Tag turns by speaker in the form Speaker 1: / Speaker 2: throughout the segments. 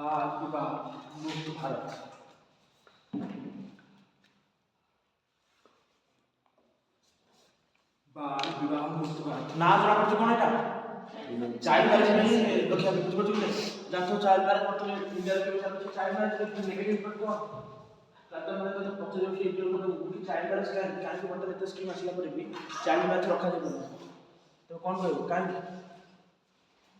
Speaker 1: बाल विवाह मुक्त भारत। बाल विवाह मुक्त भारत ना जरा पड़छ कोन एटा चाइल्ड मैरिज नहीं रखिया बुझ पड़छ कि जातो चाइल्ड मैरिज मतलब इंडिया के विषय में चाइल्ड मैरिज के नेगेटिव इफेक्ट को लाटर मैंने तो पछ जो कि इंडिया को चाइल्ड मैरिज का काहे को मतलब स्कीम आसिला पर भी चाइल्ड मैरिज रखा जे तो कोन कहबो काहे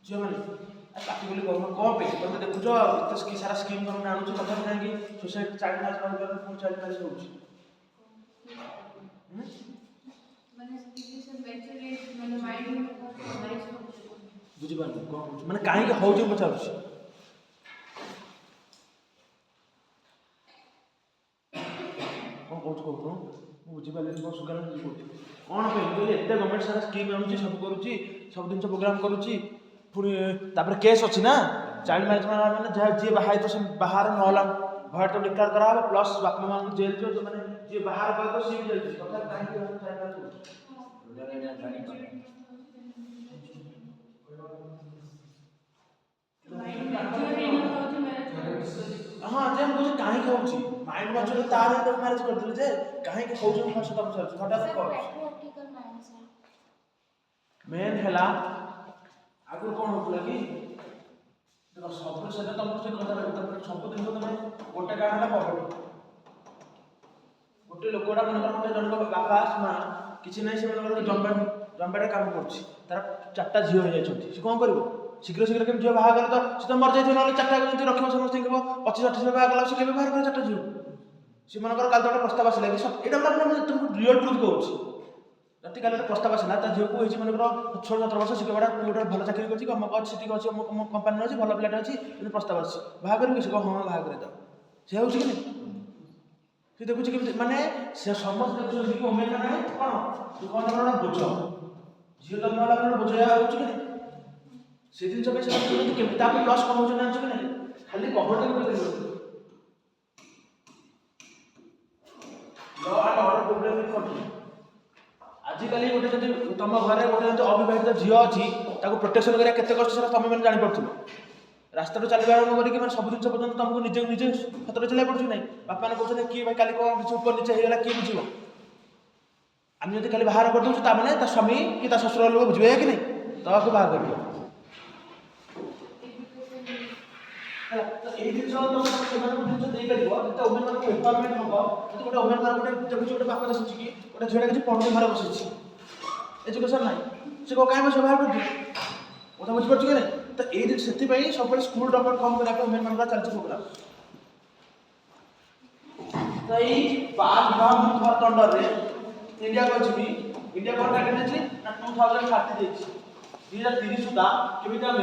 Speaker 1: जो माने पार्टिकुलरली कौन पे तुम देखुछ इतनी सारा स्कीम तुम आणुछ कथा कहीं सोसाइटी चाइल्ड मैरिज रही पुणी चाइल्ड मैरिज हो बुझिपार कौन मैंने कहीं हूँ पचार कौन कौन कहूँ बुझीपारे कौन सुगार कौन पे एत गवर्नमेंट सारा स्कीम आणुची सब करुच्ची सब जिन प्रोग्राम करुच्ची पुणी तापर केस अच्छी ना चाइल्ड मैरिज मैंने जहाँ जी बाहर तो से बाहर नहला भय तो डिक्लेयर करा प्लस बापा मान जेल जो मैंने जी बाहर गए तो सी भी जेल हाँ जे मुझे कहीं कहूँ माइंड मैच्योर तार मैरिज करते जे कहीं कहूँ फर्स्ट तुम सर हठात मेन है आगुरी कौन होता कि देख सब से तुम से कथा सब जिन तुम गोटे कारण है प्रॉपर्टी गोटे लोकटा मन गोटे जन बापा माँ किसी ना जम्बाटे काम कर चार्टा झील हो जाए कौन कर शीघ्र शीघ्र कम झील बाहर तो सी तो मर जाए ना चार्टा रखिए समस्त 25-28 बाहर कला से बाहर कर चार्टा झील सी मन कल तो प्रस्ताव आसला कि यहाँ तुमको रियल ट्रुथ कहूँ राति काल प्रस्ताव आसला झील को मन 16-17 वर्ष सी गोटे भल चाकरी कर अच्छी कंपानी अच्छी भल पिलाटे अच्छी प्रस्ताव आस बाहर सी हाँ बाहर कर सी हूँ कि सी देखुच कि माने से समस्त देखुं कि ओमेन मैंने कौन तू कौन बोझ झील जन्म है बोझ हो से जिन प्लस कौन हो खाली government law and order problem in country आजिकल गोटे तुम घर गोटे अविवाहित झील अच्छी प्रोटेक्शन करा केते कष्ट से तुम मैंने जापर रास्ता चलवा आरम्भ करके सब जिन पर्यटन तुमको निजे निजे हाथ में चलाई पड़ू ना बापा मैंने कहते किए भाई काली कौन किसी ऊपर नीचे होगा किए बुझे आम जब खाली बाहर कर दूँ मैंने स्वामी कि शशुर लोग बुझे कि नहीं तक बाहर कर जिन जिन ओमेन मान एम्पावरमेंट हम गोटे ओमेन मान गोटे गोटे बापा आसूँ कि गोटे झील किसी पढ़ू घर बस एजुकेशन ना से कहीं बस बाहर कर कथा बुझीपार कि नहीं तो ये से सब स्कूल ड्रॉप कम करा ओमेन मान चलती प्रोग्राम तो ये बाल विवाह मुक्त भारत अंडर में इंडिया को इंडिया कौन टार्गेट देती ना 2030 2030 सुधा केमी आम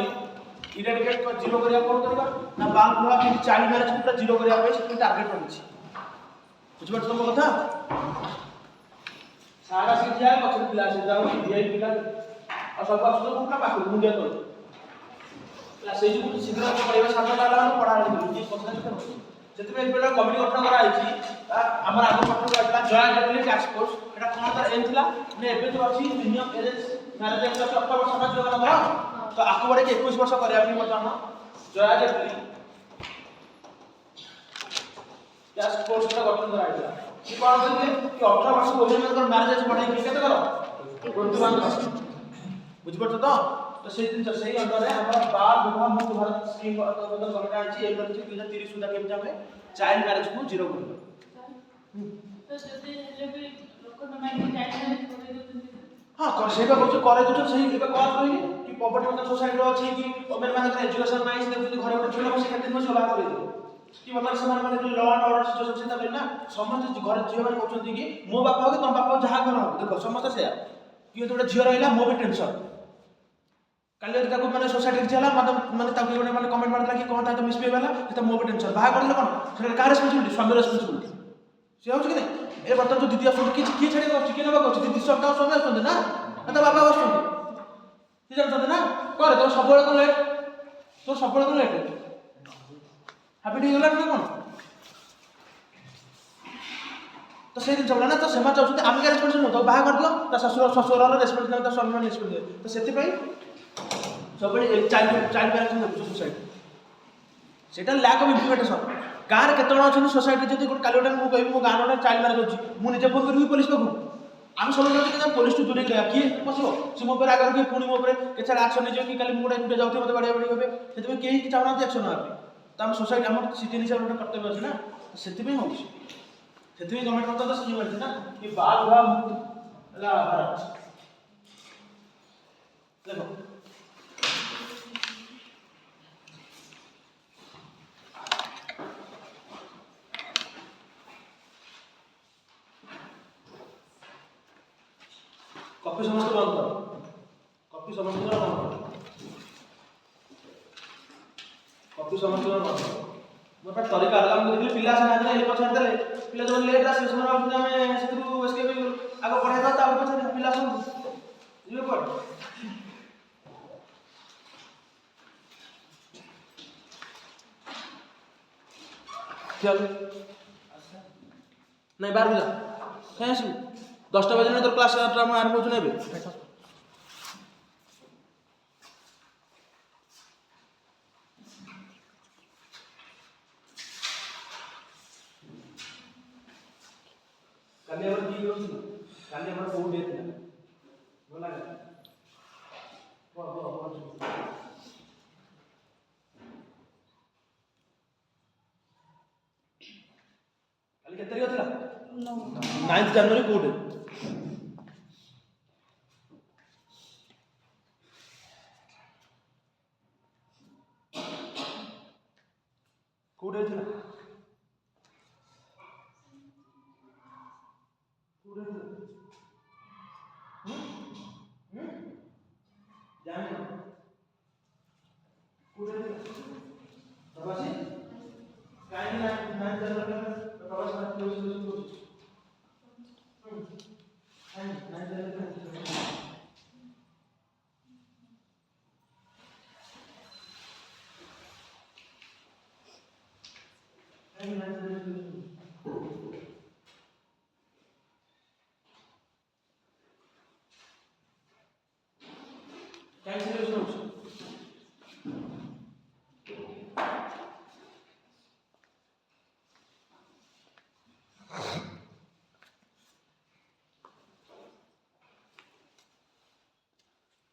Speaker 1: इरेडिकेट जीरो करा कौन करवा ना बाल विवाह कि चाइल्ड मैरिज को जीरो करने से टार्गेट रही बुझीपार तुम कथा सारा सीधा पक्ष पिला सीधा वीआई पिला और सब आसुना पाख मुंडिया कर से शीघ्र पढ़ा सातटा पढ़ा से कमिटी गठन कराई आम आगे गठन कराइला जॉइंट फैमिली टास्क फोर्स एटा कौन तार एम थिला ने एबे जो अछि मिनिमम एज मैरिज एज 18 वर्ष का जो ना तो आकु बड़े 21 वर्ष करिया पनि बताना जॉइंट फैमिली टास्क फोर्स का गठन कराइला कि कोन कहले कि 18 वर्ष ओमेन कर मैरिज एज बढ़ाई कि केते करो 21 बुझ पड़छ तो से दिन से अंडर है हमारा बाल विवाह मुक्त भारत स्कीम गवर्नमेंट आछि ए 2030 सुधा केम जामे चाइल्ड मैरिज को जीरो कर तो जदि भी लोक मैरिज चाइल्ड मैरिज हां कर सेबा करे दो सही एबे कॉल कहिनी कि प्रॉपर्टी मतलब सोसाइटी रो अछि कि ओमेन माने एजुकेशन नाइ से देखि घर गोटे झोला बसे खातिर बसे बात करे कि मतलब से माने लॉ एंड ऑर्डर सिचुएशन से तबे ना समस्त घर झियो माने कहउछन कि मो बापा हो कि तुम बापा जहा घर हो देखो समस्त से कि तो झियो रहला मो भी टेंशन काले ताको माने सोसाइटी चला माने ताको गोटे माने कमेंट मारला कि कोन ता तो मिसबिहेव होला त मो भी टेंशन बाहा करले कोन से का रेस्पोंसिबिलिटी स्वामी रेस्पोंसिबिलिटी से हो कि नहीं ए बर्तन जो दीदी आसुन कि छेड़े को कि नबा को दीदी सबटा स्वामी आसुन ना तो बाबा आसुन कि जानत ना करे तो सब बळे को लेट तो सब बळे को लेट हैप्पी डी होला ना कोन तो से दिन चला ना तो सेमा चाहते आम के रेस्पोंसिबिलिटी तो बाहा कर दियो ता ससुर वाला रेस्पोंसिबिलिटी ता स्वामी वाला रेस्पोंसिबिलिटी तो सेति पई सब चाइल्ड मैरिज देखो सोसाइटी সেটা ল্যাକ୍ অফ ইମ୍ପ୍ଲିମେଣ୍ଟେସନ୍। ଗାଁରେ କେତେ ଜଣ ଅଛନ୍ତି ସୋସାଇଟି ଯଦି କାଲି ଗୋଟେ ମୁଁ କହିବି ମୋ ଗାଁରେ ଗୋଟେ ଚାଇଲ୍ଡ ମ୍ୟାରେଜ୍ ଅଛି, ମୁଁ ନିଜେ ଫୋନ୍ କରିବି ପୋଲିସ ପାଖକୁ। ଆମେ ସବୁ ଯାଉଛୁ କିନ୍ତୁ ପୋଲିସଠୁ ଦୂରେଇ ରହିବା। କିଏ ପଶିବ ସେ ମୋ ଉପରେ ଆଗରୁ କିଏ ପୁଣି ମୋ ଉପରେ କେତେ ସାରା ଆକ୍ସନ୍ ନେଇଯିବ କି କାଲି ମୁଁ ଗୋଟେ ଏକୁଟିଆ ଯାଉଥିବି ମୋତେ ବାଡ଼ିଆ ବାଡ଼ି ହେବେ। ସେଥିପାଇଁ କେହି ଚାହୁଁନାହାନ୍ତି ଆକ୍ସନ୍ ନେବା ପାଇଁ। ତ ଆମ ସୋସାଇଟି ଆମର ସିଟିଜେନ୍ ହିସାବରେ ଗୋଟେ କର୍ତ୍ତବ୍ୟ ଅଛି ନା, ସେଥିପାଇଁ ହେଉଛି। ସେଥିପାଇଁ ଗଭର୍ଣ୍ଣମେଣ୍ଟ ମଧ୍ୟ ତ ସ୍କିମ୍ ଅଛି ନା କି ବାଲ୍ ବିବାହ ହେଲା ଭାରତ। ଦେଖ कॉपी समस्त बंद करो, कॉपी समस्त बंद करो, कॉपी समस्त बंद करो। मोटा तरीका अलग हम देखले पिला से ना ले पछाड़ देले पिला जो लेट आसे समय हम सेतु एस्केप आगो पढ़ाई दो ताऊ पछाड़ पिला सब ये पढ़ चल नहीं 12 बजे कैसे 10टा बजे नहीं तो क्लास आरंभ हो नेबे काली हमर की होछ काली हमर कोड देत ना बोला का वाह काली केते तारीख थला 9 जनवरी कोड कोड थला जाने पूरे प्रवासी काहे ना जनरल प्रवासी ना क्लोज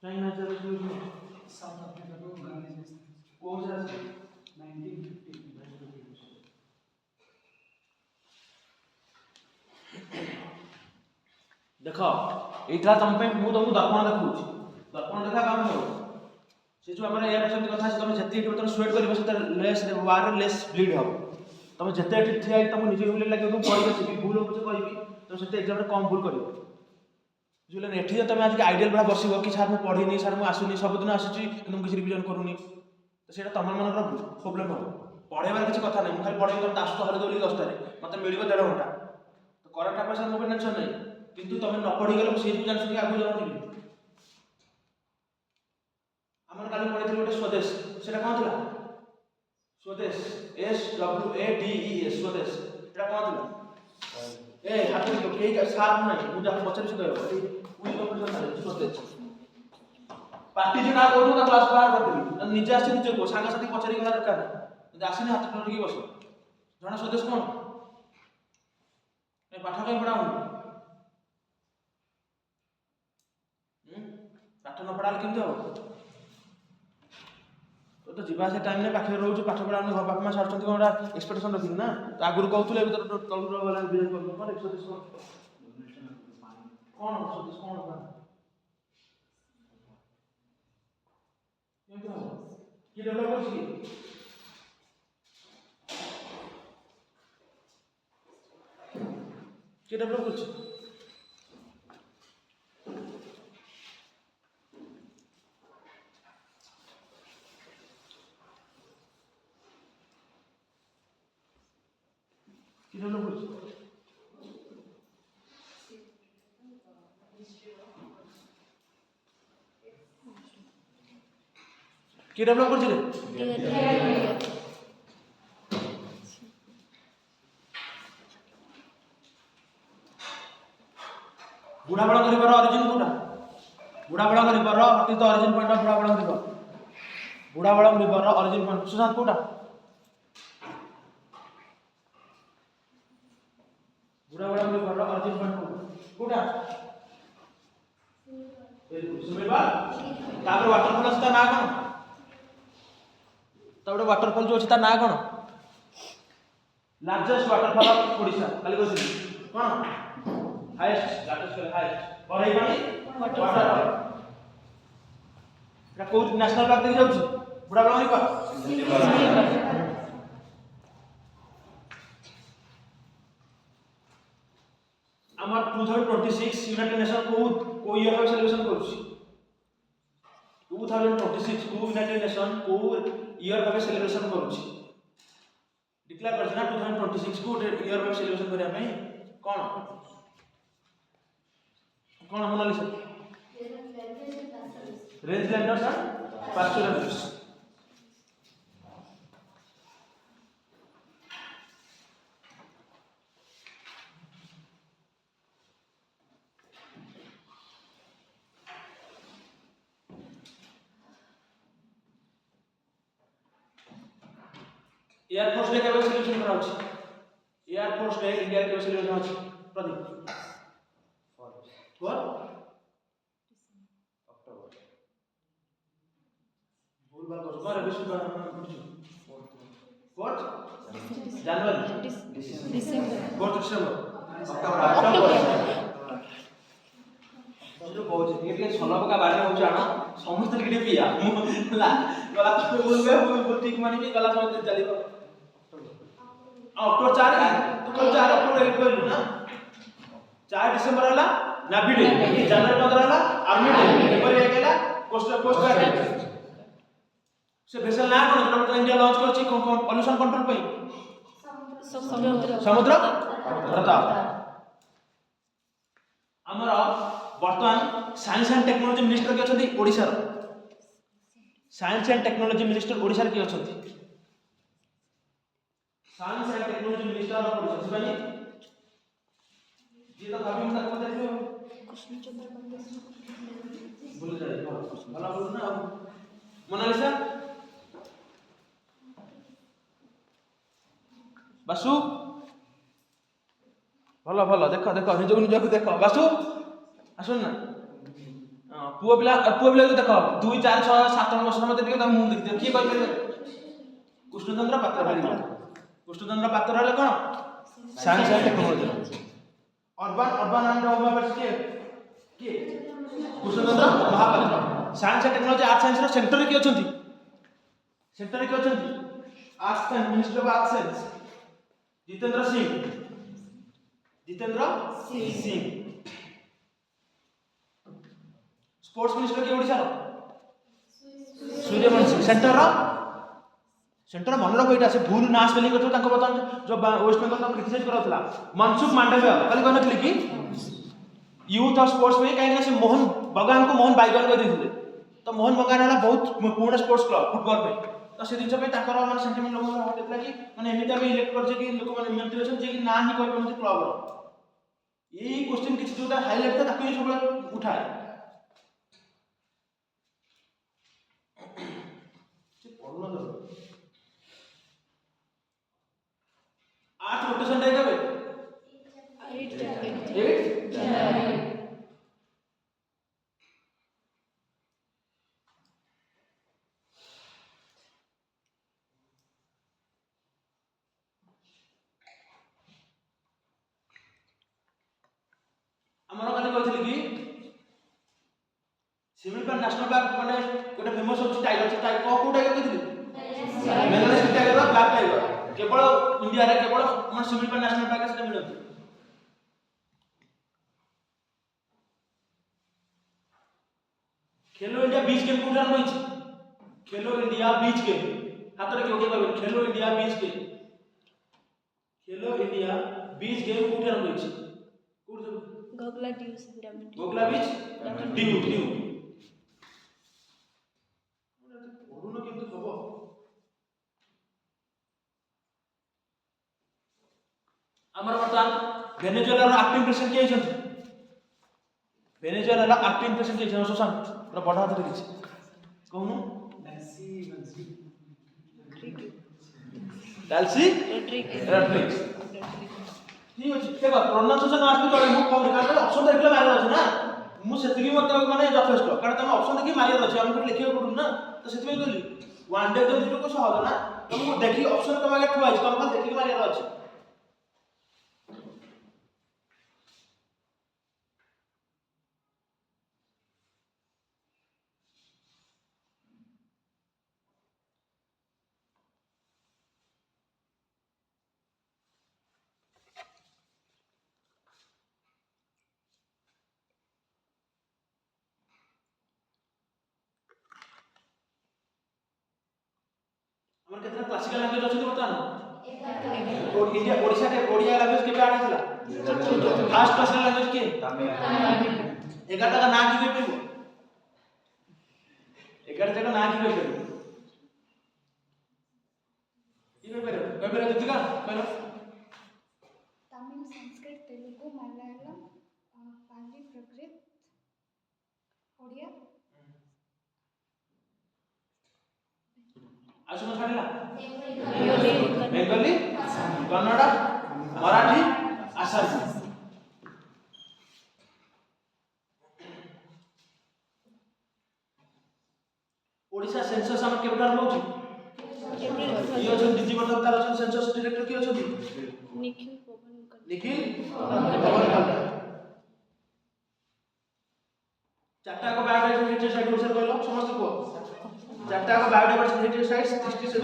Speaker 1: हां ना जनरल साउथ अफ्रीका को गांधी जी कोन सा 1950 देखो एटा तुम पे मु तुमको दर्पण देखौछि दर्पण देखा काम करो से जो हमर एयर सेमति कथा तुम जति एटी तुम स्वेट करबो से लेस वार लेस ब्लीड हो तुम जते एटी ठिया तुम निजे भूल लागो तुम पढि छी भूल हो कुछ कहबी तुम सेते एग्जाम रे कम भूल करबो जुले एठी तुम आज आइडियल बड़ा बसिबो कि सर मु पढिनी सर मु आसुनी सब दिन आसुची किंतु किछ रिवीजन करूनी तो सेटा तम मनर प्रॉब्लम हो पढेबार किछ कथा नै मु खाली पढे तुम टास्क हरे दोली 10 टारे मते मिलिबो 1.5 घंटा तो करंट अफेयर्स मो टेंशन नै किंतु तुम न पढी गेलो से भी जानसु कि आगु जानि हमर काली पढिथिल गोटे स्वदेश सेटा कोन थिला स्वदेश SWADES स्वदेश एटा कोन थिला ए हाथ में के साफ नहीं मुझे पचर से कहो उई कंपटीशन है स्वदेश पार्टी जो ना कोठो का क्लास बाहर कर देबी निजे आसी निजे को सांगा साथी पचरी गला दरकार नहीं आसीनी हाथ में रखी बसो जणा स्वदेश कोन ए पाठ कहीं पढ़ाऊ पाठ न पढ़ाल केमते हो तो जीवा से टाइम ने पाखे रहउछ पाठ पढ़ा हम बाप मां छाड़छंती कोनरा एक्सपेक्टेशन रखिन ना तो आगुर कहउतले एबे तो तलुर वाला बिहेव करलो कोन 130 कोन 130 कोन बा केमते हो की डेवलप करछि की डेवलप करछि कि डेवलप करछि कि डेवलप करछि रे बुढ़ा बड़ा रिवर ओरिजिन कोटा बुढ़ा बड़ा river what is the origin point of बुढ़ा बड़ा रिवर ओरिजिन पॉइंट सुशांत कोटा बड़ा बोल कर अर्जित पॉइंट कोटा सुमित बा तापर वाटरफॉल अछि ता ना कोन तापर वाटरफॉल जो अछि ता ना कोन लार्जेस्ट वाटरफॉल ऑफ ओडिशा खाली कहछि कोन हाईएस्ट लार्जेस्ट हाईएस्ट बरई पानी वाटरफॉल एटा को नेशनल पार्क देखि जाउछि बुढ़ा बलवानी पार्क आमार 2026 यूनाइटेड नेशन को ईयर में सेलिब्रेशन करूछि 2026 को यूनाइटेड नेशन को ईयर में सेलिब्रेशन करूछि डिक्लेयर करछि ना 2026 को ईयर में सेलिब्रेशन करिया में कोन कोन मोनालिस रेंज लैंडर सर पास्टोरल एयर फोर्स डे केबे सेलिब्रेशन करा होछि एयर फोर्स डे इंडिया केबे सेलिब्रेशन होछि प्रदीप 4 अक्टोबर भूल बात कर मारे विश्व का what January December 4 December October जो बहुत ये सोलह का बारे में हो जाना समस्त के पिया ला गला तो बोलबे ठीक मानी भी गला समझ चलीबो अक्टोबर 4 तो कल 4 अक्टोबर एड कर ना 4 डिसेंबर वाला नावी डे जनवरी 15 वाला आर्मी डे पेपर ये गेला कोस्ट गार्ड से भेसल ना कोन जो इंडिया लॉन्च करछि पॉल्यूशन कंट्रोल पई समुद्र प्रताप हमरा वर्तमान साइंस एंड टेक्नोलॉजी मिनिस्टर के अछंती ओडिसा रो science and technology minister Odisha के अछंती science and technology minister of Odisha Sibani ji तो भाभी हम तक देखो कृष्ण चंद्र बंदे बोल जाए भला बोल ना मोनालिसा बासु भला भला देखो देखो निजो देखो बासु आसुन ना पुओ पिला तो देखो 2 4 6 7 वर्ष मते देखो त मुंह देखि की कहि परबे कृष्णचंद्र पात्र भाई कृष्णचंद्र पात्र हले कोन science and technology urban and university के Krishnachandra Mahapatra science and technology art science रो सेंटर के अछंती arts and minister of arts science Jitendra Singh sports minister के ओडिसा रो सूर्यवंशी सेंटर मन रखो एटा से भूल ना स्पेलिंग करथो ताको बतन जो वेस्ट बेंगल को क्रिटिसाइज करथला मनसुख मांडव्य कल कहनथली कि यूथ और स्पोर्ट्स में काहे से मोहन बगान को मोहन बाइगन कर दिथिले तो मोहन बगान हला बहुत पूर्ण स्पोर्ट्स क्लब फुटबॉल में तो से दिन पे ताकर मन सेंटिमेंट लोग हटला कि माने एमिति हम इलेक्ट कर जे कि लोक माने मेंटल जे कि ना ही कोइ कोन क्लब रो यही क्वेश्चन किछि जोटा हाईलाइट था ताको सब उठाए आठ रोटेशन दे देबे 8 हमरा काली कहथिली कि सिमिलपाल नेशनल पार्क माने गोटे फेमस होछि टाइगर को टाइगर कहथिली मेलानिस टाइगर और ब्लैक टाइगर केवल इंडिया रे केवल मन सिमिलपाल नेशनल पार्क से मिलत खेलो इंडिया बीच गेम कोठा होइछि खेलो इंडिया बीच गेम हाथ रे के कहबे खेलो इंडिया बीच गेम कोठा होइछि
Speaker 2: गोगला बीच
Speaker 1: ड्यू ओरुनो किंतु कबो हमर वर्तमान वेनेजुएला रो एक्टिंग प्रेसिडेंट के छथि वेनेजुएला रो एक्टिंग प्रेसिडेंट के छथि सुशांत रो बड़ हाथ रे किछि कहनु डाल्सी रोड्रिग्स ठीक अछि देखो प्रोनाउंसिएशन आस्ते चले मु कहू कारण ऑप्शन देखले मारिया अछि ना मु सेतिकी मत माने यथेष्ट कारण तुम ऑप्शन देखि मारिया अछि हमको लिखियो पडु ना तो सेति में कहली वन डे तो जीरो को सहज ना तुमको देखि ऑप्शन तुम आगे थुआ अछि तुम देखि मारिया अछि हमर केतना क्लासिकल लैंग्वेज अछि बतान और इंडिया ओडिसा के ओडिया लैंग्वेज के आने थला फास्ट क्लासिकल लैंग्वेज के तमिल 11 का नाम की कहबो 11 का नाम की कहबो कहबो दितिका कहलो
Speaker 3: तमिल संस्कृत तेलुगु मलयालम पाली प्राकृत ओडिया
Speaker 1: आसुन छाडिला बेंगली कन्नड़ मराठी आसामी ओडिसा सेंसस हम केबे होउची ये अछि दिजी मतलब तार अछि सेंसस डायरेक्टर की अछि
Speaker 2: निखिल पवन
Speaker 1: निखिल पवन चारटा को बायोडायवर्सिटी साइट विषय कहलो समस्त को चारटा को बायोडायवर्सिटी साइट 30 से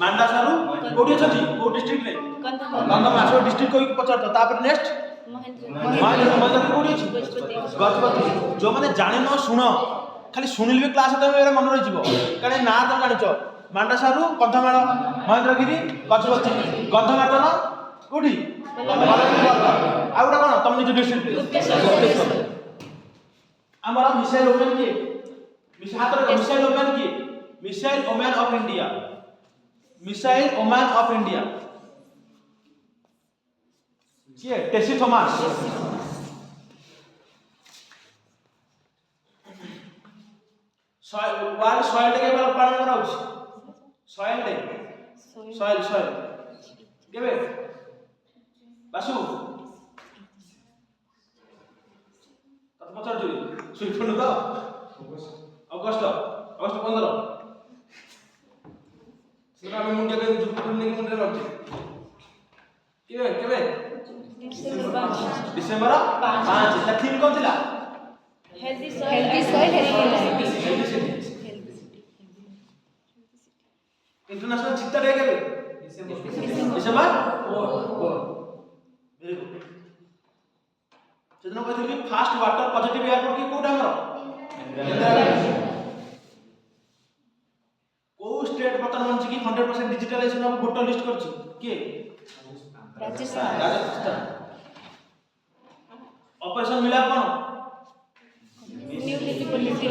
Speaker 1: मांडा सारू कोडी अछि को डिस्ट्रिक्ट रे कंधमाल मासो डिस्ट्रिक्ट कोई पचारतो तापर नेक्स्ट महेंद्र कोडी अछि गजपति जो माने जाने न सुनो खाली सुनिल भी क्लास तो मेरे मन रही जीवो कारण ना तो जानिचो मांडा सारू कंधमाल महेंद्रगिरी गजपति गंधमाटन कोडी आउडा कोन तुम निज डिस्ट्रिक्ट हमारा मिसाइल ओमेन की मिसाइल ओमेन की missile woman of India missile woman of India ये Tessy Thomas World Soil Day के पालन कराउछ सॉइल डे सॉइल केबे बासु तत पचार जुई सुइफुन तो अगस्त 15 सेना में मुंडे के जुटुन ने मुंडे रखते केबे डिसेंबर 5 ता थीम कोन थिला
Speaker 2: healthy soil
Speaker 1: international cheetah day केबे डिसेंबर 4 वेरी गुड सेदिन कहथिली फास्ट वाटर पॉजिटिव एयरपोर्ट की कोड हमरो को स्टेट बर्तमान मन की 100% डिजिटलाइजेशन ऑफ वोटर लिस्ट करछि के राजस्थान ऑपरेशन मिला कोन
Speaker 2: new policy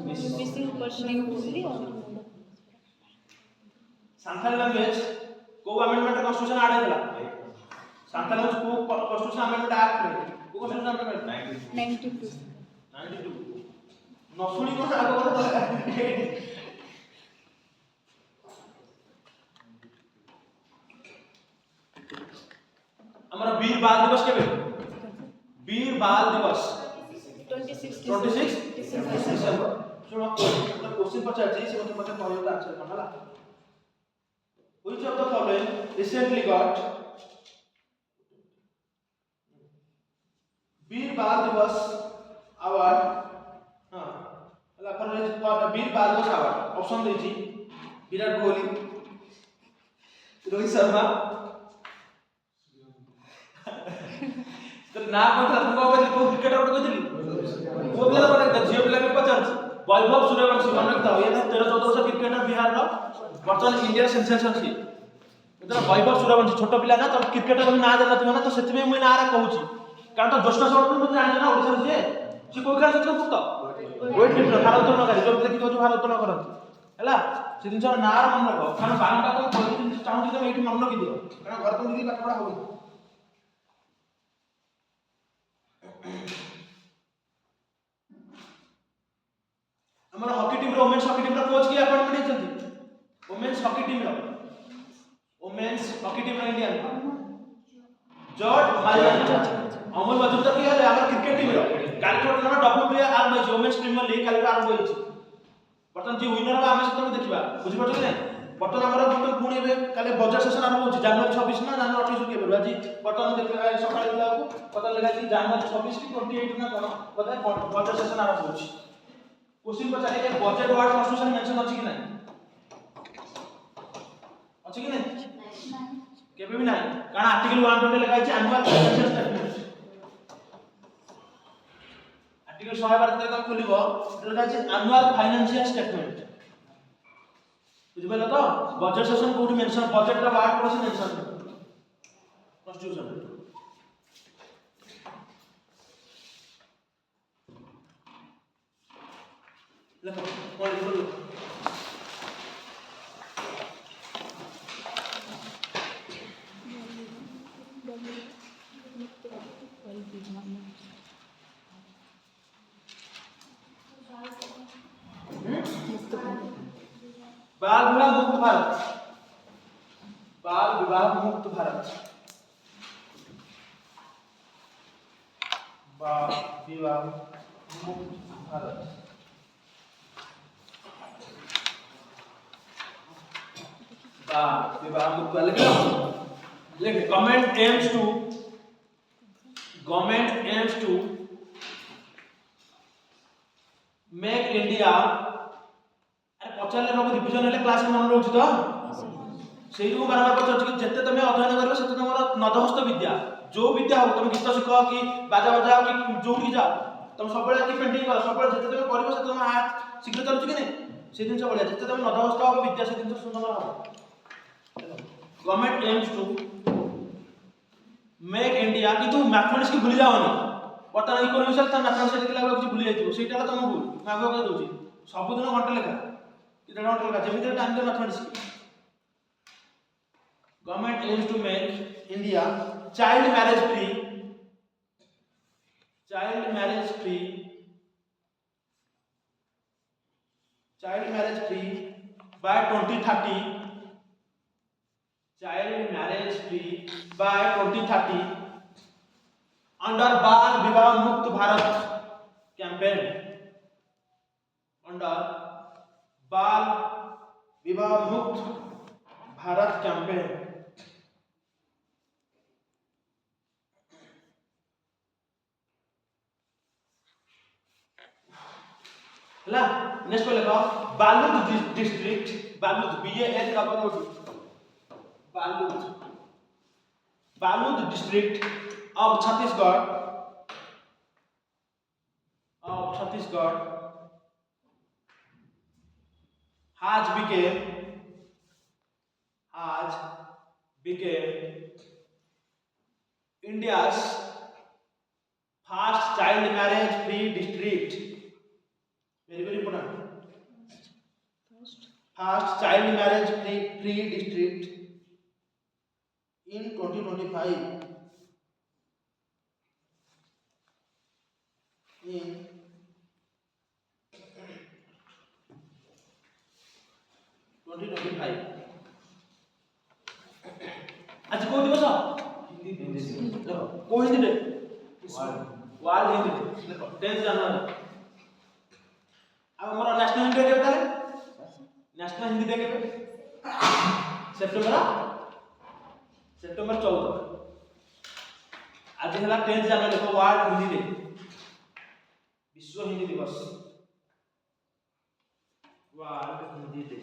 Speaker 2: missing person
Speaker 1: Santhal language को अमेंडमेंट कॉन्स्टिट्यूशन ऐड हैला सांथाल लैंग्वेज को कॉन्स्टिट्यूशन अमेंडमेंट एक्ट रे को कॉन्स्टिट्यूशन अमेंडमेंट 92 नसुनी को आगो को हमारा वीर बाल दिवस केबे वीर बाल दिवस 26 डिसेंबर सुनो क्वेश्चन पचार छी से मते कहयो त आंसर कोन हला which of the following recently got वीर बाल दिवस अवार्ड हां हला फॉर वीर बाल दिवस अवार्ड ऑप्शन देछि विराट कोहली रोहित शर्मा तो ना कोन तुमको कहली को क्रिकेटर उठ कहली वो बिला कोन झियो बिला में पचार वैभव सूर्यवंशी मन रखता हो ये 13-14 वर्ष क्रिकेटर बिहार रो वर्तमान इंडिया सेंसेशन छी इतना वैभव सूर्यवंशी छोट पिला ना तो क्रिकेटर में ना जाना तुम ना तो सेति में मुई ना रा कहूची कारण तो ज्येष्ठ शॉट में जान ना ओडिसा से कोई खेल सच पुक्त वेट लिफ्टर भारत न करी जो देखि तो भारत न करत हला से दिन ना रा मन रखो कारण बारंटा को कोई दिन चाहू तो एठी मन रखि दियो कारण घर तो दिदी पाठ पढ़ा हो हमारा हॉकी टीम रो वुमेन्स हॉकी टीम रो कोच की अपॉइंटमेंट हेचंती वुमेन्स हॉकी टीम रो women's George Mariano Amol Muzumdar की है हमर क्रिकेट टीम रो काली टूर्नामेंट WPL आरंभ होई वुमेन्स प्रीमियर लीग काली आरंभ होई बर्तन जे विनर बा हम सतम देखिबा बुझि पड़छ कि नहीं बर्तन हमर बर्तन पुणी एबे काली बजट सेशन आरंभ होई जनवरी 26 ना जनवरी 28 के बेरु आज बर्तन देखिबा सकाळ बेला को पता लगा कि जनवरी 26 की 28 ना कोन पता बजट सेशन आरंभ होई क्वेश्चन पचारे के बजट वर्ड कन्स्टिट्यूशन मेंशन अछि कि नहीं अछि कि नहीं केबे भी नहीं कारण आर्टिकल 120 लिखा है एनुअल फाइनेंशियल स्टेटमेंट आर्टिकल 112 तक तुम खोलिबो लिखा है एनुअल फाइनेंशियल स्टेटमेंट बुझबेला तो बजट सेशन कोठी मेंशन बजट रा वर्ड कोठी मेंशन कन्स्टिट्यूशन देखो कोई बोलो बाल विवाह मुक्त भारत बाल विवाह मुक्त भारत बाल विवाह मुक्त भारत बाल विवाह मुक्त लिखे government aims to make India अरे पचारे लोग रिवीजन हेले क्लास में मन रहउछि तो सेही को बारंबार पचार कि जते तमे अध्ययन करबो सेते तमर नदहस्त विद्या जो विद्या हो तुम गीत शिख कि बाजा बजाओ कि जो भी जाओ तुम सब बेले कि पेंटिंग करो सब बेले जते तमे करबो सेते तम हाथ शीघ्र चलुछि कि नहीं से दिन सब बढ़िया जते तमे नदहस्त हो विद्या से दिन तो सुंदर हो government aims to make India कि तू मैथमेटिक्स की भूली जाओनी वर्तमान इकोनॉमिक्स त मैथमेटिक्स देखला बेला कुछ भूली जाइतो सेटा तुम भूल मैं आगो कह दोछि सब दिन घंटे लेखा कि 1.5 घंटे लेखा जेमिति टाइम दे mathematics government aims to make India child marriage free by 2030 under बाल विवाह मुक्त भारत कैंपेन under बाल विवाह मुक्त भारत कैंपेन ला नेक्स्ट पे लिखो बालूद डिस्ट्रिक्ट बालूद BAL का Banoti Balud district of Chhattisgarh has became India's first child marriage free district. Very important. First child marriage free district in 2025. In 2025 आज को दिवस हिंदी देखो को Hindi day world Hindi day देखो 10 जनवरी अब हमरा नेशनल हिंदी डे केबे ताले नेशनल हिंदी डे केबे सेप्टेम्बर 14 आज हला 10 जनवरी देखो वर्ल्ड हिंदी डे विश्व हिंदी दिवस वर्ल्ड हिंदी डे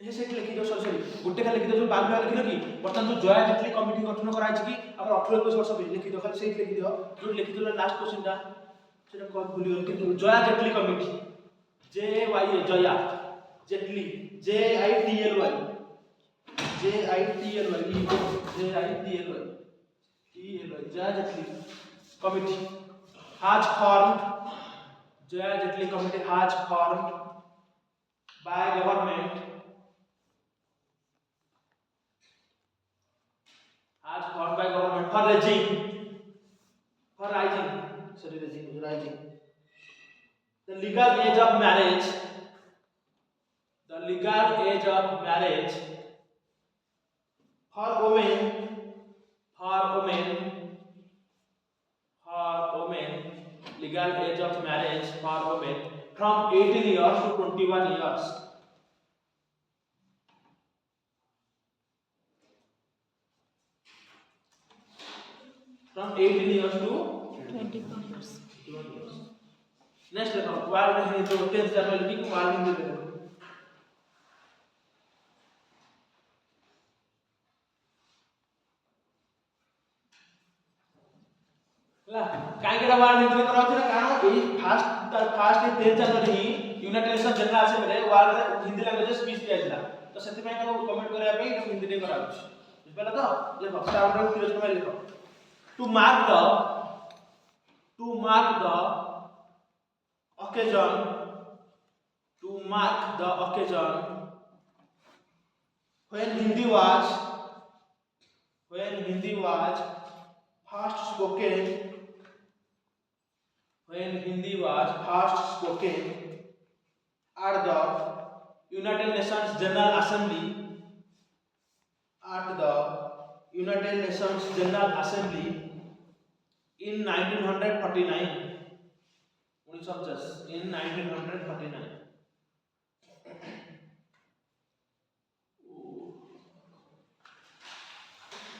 Speaker 1: ए सेट लिखि दो सॉरी गुटे खाली लिखि दो जो बाल विवाह लिखि कि बर्तमान जो जया जेटली कमिटी गठन करा छि कि हमर 18 21 वर्ष भी लिखि दो खाली सेट लिखि दो जो लिखि दो लास्ट क्वेश्चन दा सेटा कोन भूली गल कि Jaya Jaitley committee JYA Jaya Jaitley JITLY Jaya Jaitley committee has formed Jaya Jetli committee has formed by government for raising the legal age of marriage For women, legal age of marriage for women from 18 years to 21 years. From 18 years to
Speaker 2: 21 years.
Speaker 1: 21 years. Next देखो world Hindi तो 10th जनवरी की world Hindi देखो ला काईकेडा world Hindi में कराउछ ना कारण एई first 10th जनवरी ही United Nation General Assembly world Hindi language speech दियाला तो सेति में कमेंट करिया पे हिंदी रे कराउछ बुझला तो देखो स्टार्ट रे फिर में लिखो to mark the occasion when Hindi was first spoken at the United Nations General Assembly in 1949 in 1949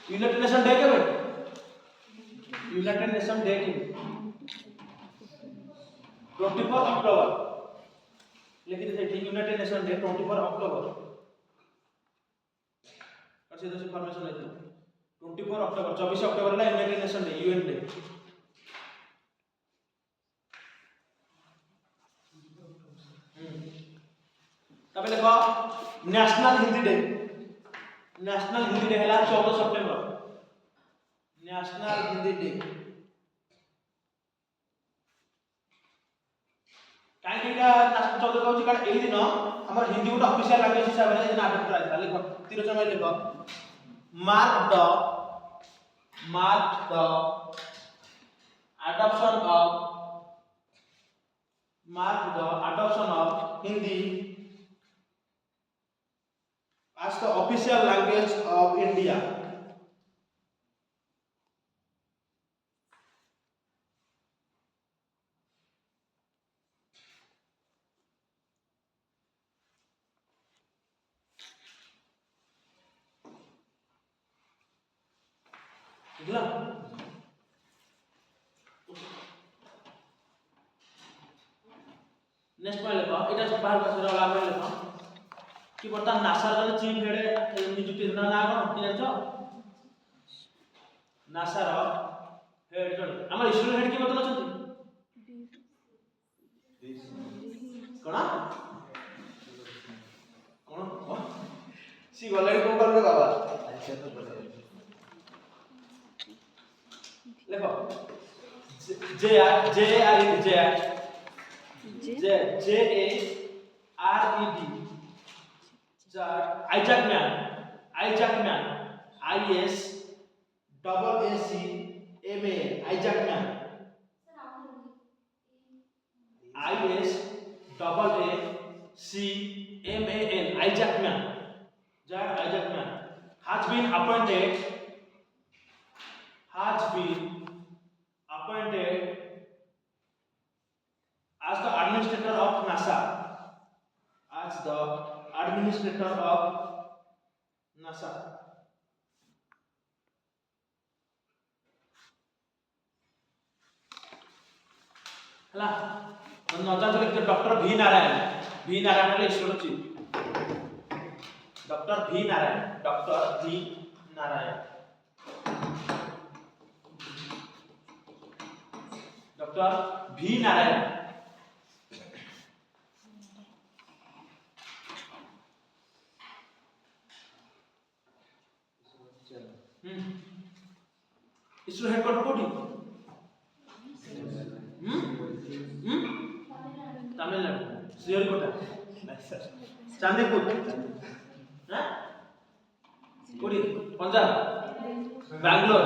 Speaker 1: United Nation day के भाई यूनाइटेड नेशन डे के 24 अक्टूबर लेकिन थे ठीक यूनाइटेड नेशन डे 24 अक्टूबर और सीधा से फॉर्मेशन लेते 24 अक्टूबर 24 अक्टूबर ला United Nation Day UN Day तब देखो नेशनल हिंदी डे है 14 सितंबर नेशनल हिंदी डे काई केटा 14 कहूची कारण एही दिन हमर हिंदी गोटा ऑफिशियल लैंग्वेज हिसाब रे दिन अडॉप्ट कराइला लिखो तिरचन में लिखो mark the adoption of Hindi as the official language of India. बुझला नेक्स्ट में लिखो एटा सब बाहर का सरा वाला में लिखो कि बर्तमान नासा जन चीफ हेड नियुक्ति ना ना कोन कि जानछो नासा रो हेड जन हमर इस्रो हेड की बतन अछंती कोन सी ऑलरेडी को कर बाबा अच्छा तो बोले लिखो जे are Isaac Man ISAAC MAN Isaac Man has been appointed as the administrator of NASA हला नजा तो लिखते डॉक्टर भी नारायण ले इसरो चीफ डॉक्टर भी नारायण इसरो हेडक्वार्टर कोठी तमिलनाडु श्रीहरिकोटा चांदीपुर हां कोठी पंजाब बैंगलोर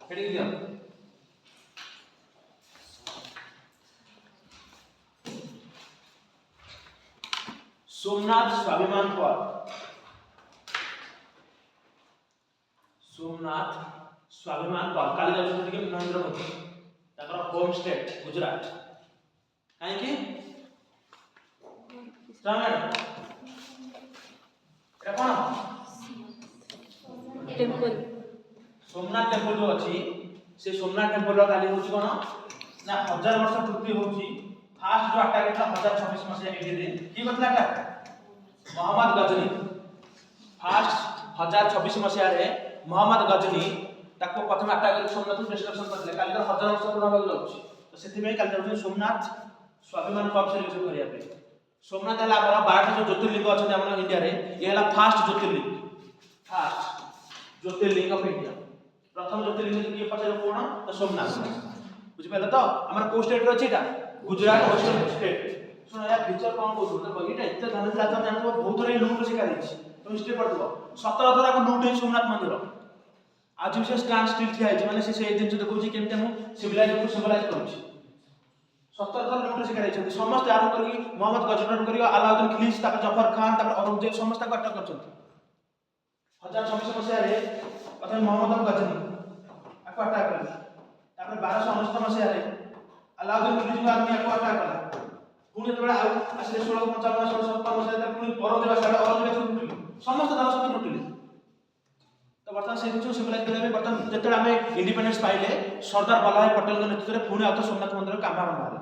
Speaker 1: हेडिंग दिया सोमनाथ स्वाभिमान पद, सोमनाथ स्वाभिमान पद काली जाउछन के नरेंद्र मोदी ताकर होम स्टेट गुजरात काहे कि स्टैंडर्ड एटा कोन
Speaker 2: टेम्पल
Speaker 1: सोमनाथ टेम्पल जो अछि से सोमनाथ टेम्पल रो काली होछि कोन ना 1000 वर्ष पूर्ति होछि फास्ट जो अटैक था 1026 मसिया एडी दिन की बतला अटैक मोहम्मद गजनी फास्ट 1026 मसिया रे मोहम्मद गजनी ताको प्रथम अटैक कर सोमनाथ डिस्ट्रक्शन करले काली 1000 वर्ष पूर्ण हो जाउछि तो सेति में काली जाउछि सोमनाथ स्वाभिमान कब सेलिब्रेशन करिया पे सोमनाथ हला हमर 12 जो ज्योतिर्लिंग अछि हमर इंडिया रे ये हला फास्ट ज्योतिर्लिंग ऑफ इंडिया प्रथम ज्योतिर्लिंग की पछे कोन तो सोमनाथ बुझि पहले तो हमर को स्टेट रो छिटा गुजरात वेस्टर्न स्टेट सुनो यार फीचर कोन को तो बगीटा इतना धन जाता जानतो बहुत रे लूट शिकार हिची तो हिस्ट्री पढ़तो 17 थरा को लूट है सोमनाथ मंदिर आज भी से स्टैंड स्टिल थिया हिची माने से दिन से देखौ छी केमते मु सिविलाइज करू छी 17 थरा लूट शिकार हिची समस्त आरंभ करी मोहम्मद गजनर करी अलाउद्दीन खिलजी तापर जफर खान तापर औरंगजेब समस्त को अटक करछंती 1026 मसिया रे प्रथम मोहम्मद गजनी आको अटैक करले तापर 1299 मसिया रे अलाउद्दीन खिलजी को आर्मी आको अटैक करला पुणे तोड़ा आउ असले 1655 1657 मसिया तक पुणे औरंगजेब साडे औरंगजेब लुटिले समस्त धन सम्पत्ति लुटिले तो वर्तमान से जो सिविलाइज करे वर्तमान जते हमें इंडिपेंडेंस पाइले सरदार वल्लभभाई पटेल के नेतृत्व रे पुणे आउत सोमनाथ मंदिर काम आरंभ होला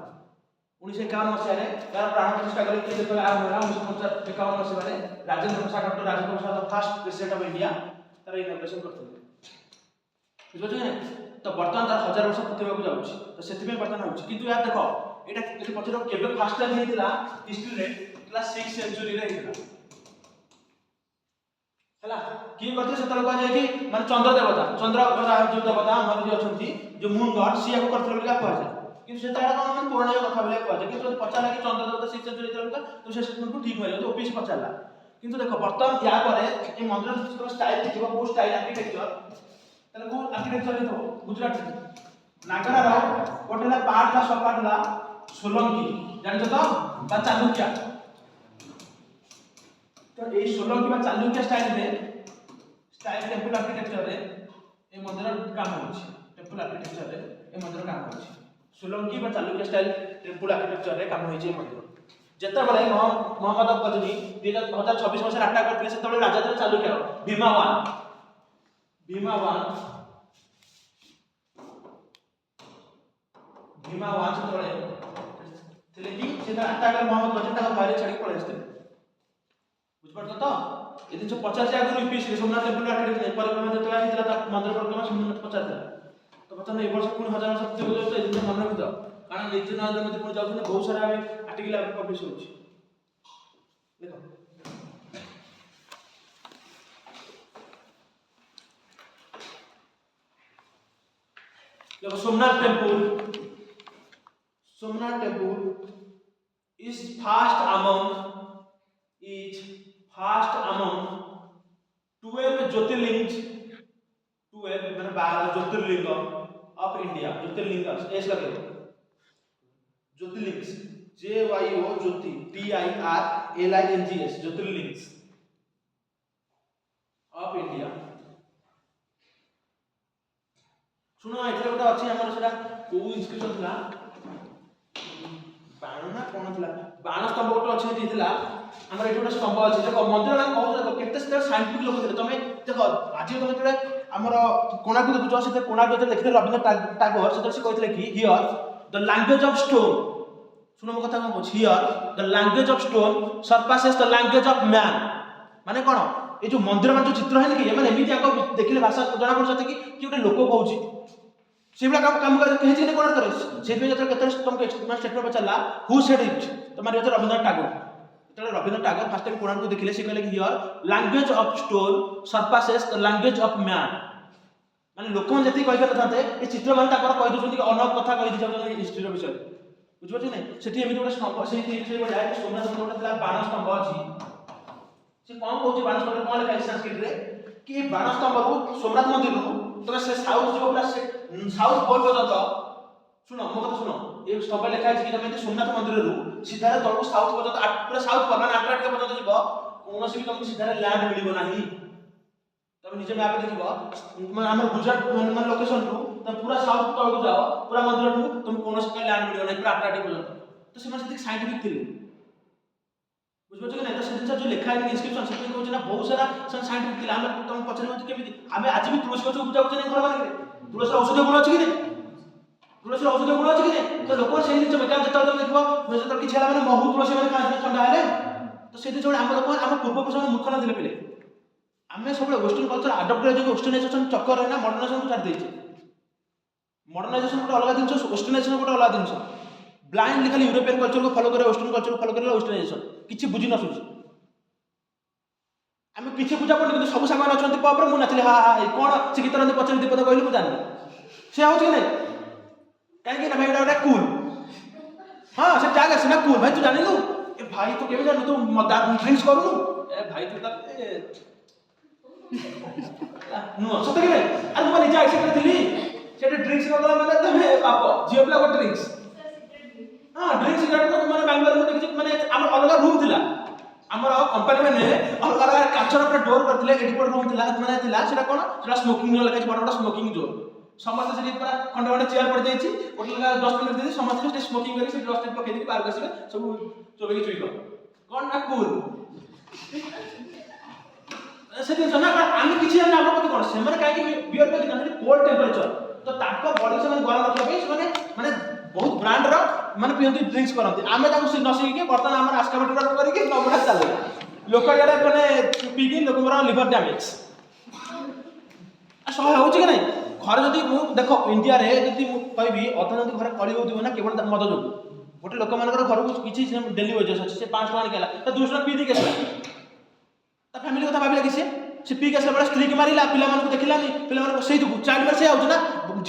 Speaker 1: 1951 मसिया रे यार प्राण प्रतिष्ठा करे के जते आरंभ होला 1951 मसिया रे Rajendra Prasad doctor Rajendra Prasad first president of India तार इनॉग्रेशन करथले बुझो जे तो वर्तमान तार 1000 वर्ष पूर्ति होको जाउछि तो सेति में वर्तमान होछि किंतु यार देखो एटा एति पछरो केबे फास्ट टाइम हेतिला हिस्ट्री रे क्लास 6 सेंचुरी रे हेतिला हला की करथे सेतल कह जाय कि माने चंद्र देवता जो देवता हमर जे अछंती जो मून गॉड सी को करथले बिका कह जाय किंतु सेता एटा कोन पुराण कथा बोले कह जाय किंतु पचाला कि चंद्र देवता 6 सेंचुरी हेतिला तो से सेटमेंट को ठीक हो जाय तो ऑफिस पचाला किंतु देखो वर्तमान या परे ए मंदिर को स्टाइल थिबो को स्टाइल आर्किटेक्चर तले को आर्किटेक्चर हितो गुजरात नागरा रो गोटेला पार्ट ला सब पार्ट ला सोलंकी जानछो तो बा चालुक्य तो ए सोलंकी बा चालुक्य स्टाइल टेंपल आर्किटेक्चर रे ए मंदिर काम होछि टेंपल आर्किटेक्चर रे ए मंदिर काम होछि सोलंकी बा चालुक्य स्टाइल टेंपल आर्किटेक्चर रे काम होछि ए मंदिर जेता बेले मोहम्मद गजनी 2026 मसिया अटैक करथिले सेतबेले राजा थे चालुक्य भीमावान सेतबेले थिले कि सेता अटैक मोहम्मद गजनी ता बाहर छाडी पळे आस्ते बुझ पड़तो तो ए 350 आगु यूपीएस सोमनाथ टेंपल आर्किटेक्चर परिक्रमा जेतला हितला ता मंदिर परिक्रमा सोमनाथ 50 था तो पता नहीं ए वर्ष पुणी 1000 वर्ष पूर्ति हो तो ए दिन मन रखितो कारण नित्य नरेंद्र मोदी पुणी जाउछन बहुत सारा आर्टिकल पब्लिश होछि देखो Somnath temple is fast among 12 ज्योतिर्लिंग 12 माने 12 ज्योतिर्लिंग ऑफ इंडिया ज्योतिर्लिंग एस लगे ज्योतिर्लिंग JYO Jyoti TIRLINGS Jyotirlinga of India सुनो एथरे गोटे अछि हमर सेटा को इंस्क्रिप्शन थला बाण ना कोन थला बाण स्तंभ गोटे अछि दिथिला हमर एठी गोटे स्तंभ अछि देखो मंदिर ना कहू देखो केते से साइंटिफिक लोक थिले तमे देखो आज तमे थोड़े हमर कोणाकु देखु से कोणाकु देखिले रविंद्रनाथ टैगोर से कहथिले कि here the language of stone सुनो मो कथा को here the language of stone surpasses the language of man माने कोन ए जो मंदिर मान जो चित्र है कि माने एमिति आको देखिले भाषा जणा पड़छ कि गोटे लोक कहूची सेबला काम कर कहि जे कोन करे से पे जतर केते तुमको स्टेटमेंट बचला हु सेड इट तुम्हारे जतर रविंद्रनाथ टैगोर तले रविंद्रनाथ टैगोर फर्स्ट टाइम कोणाकु देखिले से कहले कि here language of stone surpasses the language of man माने लोक मन जति कहि करथाते ए चित्र मान ताकर कहि दउछन कि अनक कथा कहि दिछन हिस्ट्री रो विषय बुझबो नै सेठी एमिति गोटे स्तंभ से गोटे आइ सोमनाथ मंदिर गोटे तला बाण स्तंभ अछि से कोन कहउची बाण स्तंभ कोन लिखा है संस्कृत रे कि बाण स्तंभ रु सोमनाथ मंदिर रु तमे से साउथ जो पूरा से साउथ पोल पर्यंत सुनो मो कथा सुनो ये सब लिखा है कि तुम सोमनाथ मंदिर रु सीधा तलक साउथ पर्यंत पूरा साउथ पर माने अंटार्कटिका पर्यंत जीव कौन भी तुमको सीधा लैंड मिलिबो नाही तुम निजे मैप देखिबो माने हमर गुजरात माने लोकेशन रु तुम पूरा साउथ तलक जाओ पूरा मंदिर रु तुम कौन से लैंड मिलिबो नाही पूरा अंटार्कटिका पर्यंत तो से माने साइंटिफिक थिले बुझबो कि नहीं तो से जो लिखा है इंस्क्रिप्शन से कहू ना बहुत सारा साइंटिफिक थिले हम तुम पछरे केमिति हमें आज भी तुलसी गछ पूजा करछ नहीं घर माने तुलसी औषधीय गुण अछि कि नहीं तुलसी औषधीय गुण अछि कि नहीं तो लोक से जिन बेकार जत तुम देखबो जत कि छेला माने महू तुलसी माने खाने ठंडा हेले तो से जो हम लोक हम पूर्व पुरुष मूर्ख न थिले पिले हमें सब वेस्टर्न कल्चर अडॉप्ट करे जो वेस्टर्नाइजेशन चक्कर है ना मॉडर्नाइजेशन को छाड़ देछि मॉडर्नाइजेशन गोटे अलग जिनस वेस्टर्नाइजेशन गोटे अलग जिनस ब्लाइंडली खाली यूरोपियन कल्चर को फॉलो करे वेस्टर्न कल्चर को फॉलो करे वेस्टर्नाइजेशन किछि बुझी न सुझी आम किछि बुझा पड़े किंतु सब सामान अछंती पपर मु नाचले हा हा कोन से गीत रंदी पचन दीपद कहली मु जानि से होछि कि नहीं काहे कि ना भाई एटा कूल हां से टाग है ना कूल भाई तू जानि नु ए भाई तू केबे जानु तू ड्रिंक्स करू ए भाई तू ता नु सत कि नहीं अरे तू निजा एक्सेप्ट करथिली सेटा ड्रिंक्स करला माने तमे पाप जियो प्ला को ड्रिंक्स हां ड्रिंक्स सिगरेट को माने बेंगलोर में देखि माने हमर अलग रूम थिला हमर कंपनी माने अलग अलग काचर पर डोर करथिले एडिपोर्ट रूम थिला माने थिला सेटा कोन सेटा स्मोकिंग न लगा बड़ बड़ स्मोकिंग जोन समस्त से पूरा खंडे खंडे चेयर पड़ जाइछि ओटे लगा 10 मिनट दे समस्त से स्मोकिंग करी से डस्ट पके दी बाहर गसिले सब चोबे की चुई कोन ना कूल से दिन जना आमी किछि ना हम कथि कोन से माने काहे कि बियर पे जानि कोल्ड टेंपरेचर तो ताको बॉडी से माने गरम रखबे से माने बहुत ब्रांड रो माने पियंती ड्रिंक्स करंती आमे ताको से नसी के बर्तन हमर आस्काबेटर करी के नबडा चले लोक याडे माने पी के लोक मोर लिवर डैमेज आ सह होछि कि नहीं घर जदि मु देखो इंडिया रे जदि मु कहबी अर्थनैतिक घर कली होतिबो ना केवल मद जो गोटे लोक मानकर घर को किछि डेली वेजेस अछि से 5 टका केला तो 200 पी दी के ता फैमिली कथा भाबिला कि से पी के असला बड़ा स्त्री के मारिला पिला मन को देखिलानी पिला मन को सेही चाइल्ड मार से आउछ ना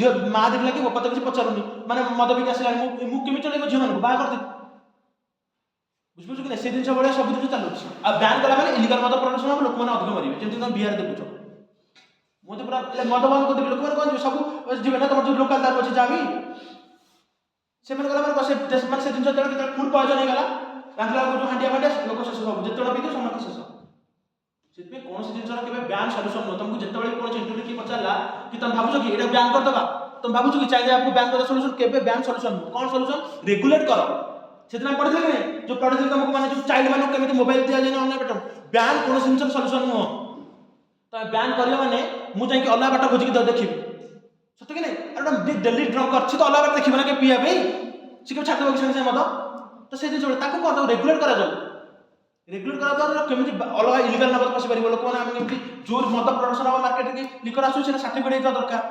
Speaker 1: जे मां देखला कि बापा तो किछि पचारुनी माने मद पी के असला मु केमि चलेगो झियो मन को बा करते बुझबो कि से दिन सब बड़ा सब दिन चालू आ बैन कला माने इलीगल मद प्रोडक्शन हम लोक माने अधिक मरिबे जेंति तुम बिहार देखुछ मोते पूरा मद बंद कर देबे लोक माने कोन सब जीवे ना तमर जो लोकल दार अछि जाबी से मन कला माने से मन से दिन जतले फूड पॉइजन हे गला राखला को जो हांडिया फांडिया लोक से सब जतले पी समस्त शेष सेते कोन से जिनसर केबे बैन सॉल्यूशन न तुमको जतबेले कोन इंटरव्यू की पचारला कि तुम भाबुछ कि एटा बैन कर दबा तुम भाबुछ कि चाइना आपको बैन कर सॉल्यूशन केबे बैन सॉल्यूशन कोन सॉल्यूशन रेगुलेट करो सेतना पढ़िले कि जो प्रोड्यूसर तुमको माने जो चाइल्ड माने केमिति मोबाइल दिया जाय ऑनलाइन बटन बैन कोन से जिनसर सॉल्यूशन न तो बैन करियो माने मु जाई कि अल्लाह बाटा खोजि कि देखिबी सत्य कि नहीं अरे दिल्ली ड्रंक करछि तो अल्लाह बाटा देखिबो ना के पिया बे सिके छात्र के संग मत तो से जो ताको कोन रेगुलेट करा जाय रेगुलर करा द्वारा केमिति अलग इलीगल नबत पसी परिबो लोक माने हम केमिति जोर मद प्रोडक्शन अब मार्केट के लिकर आसु से सर्टिफिकेट हेता दरकार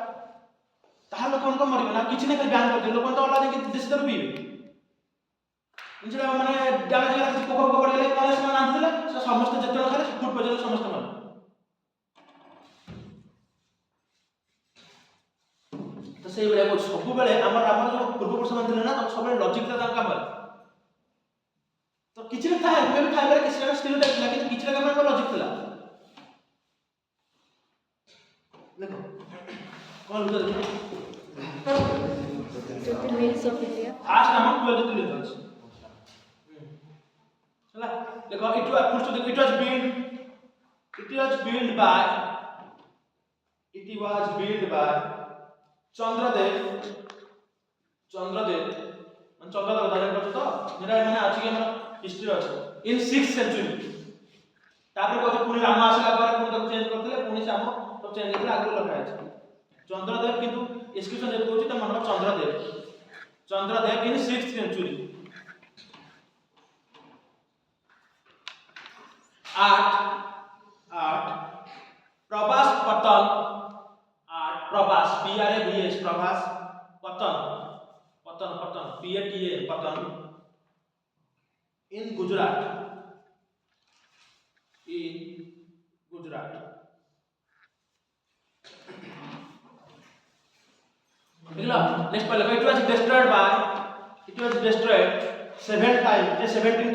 Speaker 1: ताहा लोक उनको मरिबो ना किछि ने खाली बैन कर दे लोक तो अलग के देश दर पीबे इंजरा माने डैमेज करा किछि कोको पकड़ ले कॉलेज में नाम देले से समस्त जत्ते खाले फुड पजल समस्त माने तो सेही बेले को सब बेले हमर जो पूर्व पुरुष मान थिले ना तो सब बेले लॉजिक ता काम तो किछि था मैं भी फाइबर किछि ना स्टीरियोटाइप लागे किछि लगा हमर लॉजिक थिला देखो कौन उधर
Speaker 2: Miles of India.
Speaker 1: फास्ट नाम 12 दिले अछि चला देखो इट वाज फर्स्ट देखो it was build by Chandradev Chandradev दादा करछ तो जेरा माने अछि कि हमर हिस्ट्री अछि इन 6th सेंचुरी तापर को पुनी राम आसला पर पुनी तो चेंज करथिले पुनी साम तो चेंज करथिले आगु लखा अछि चंद्रदेव किंतु इंस्क्रिप्शन जे कहउछि त मन चंद्रदेव इन 6th सेंचुरी 8 प्रभास पतन 8 प्रभास PRAVS प्रभास पतन PATA पतन in Gujarat next पहले it was destroyed 17 times 17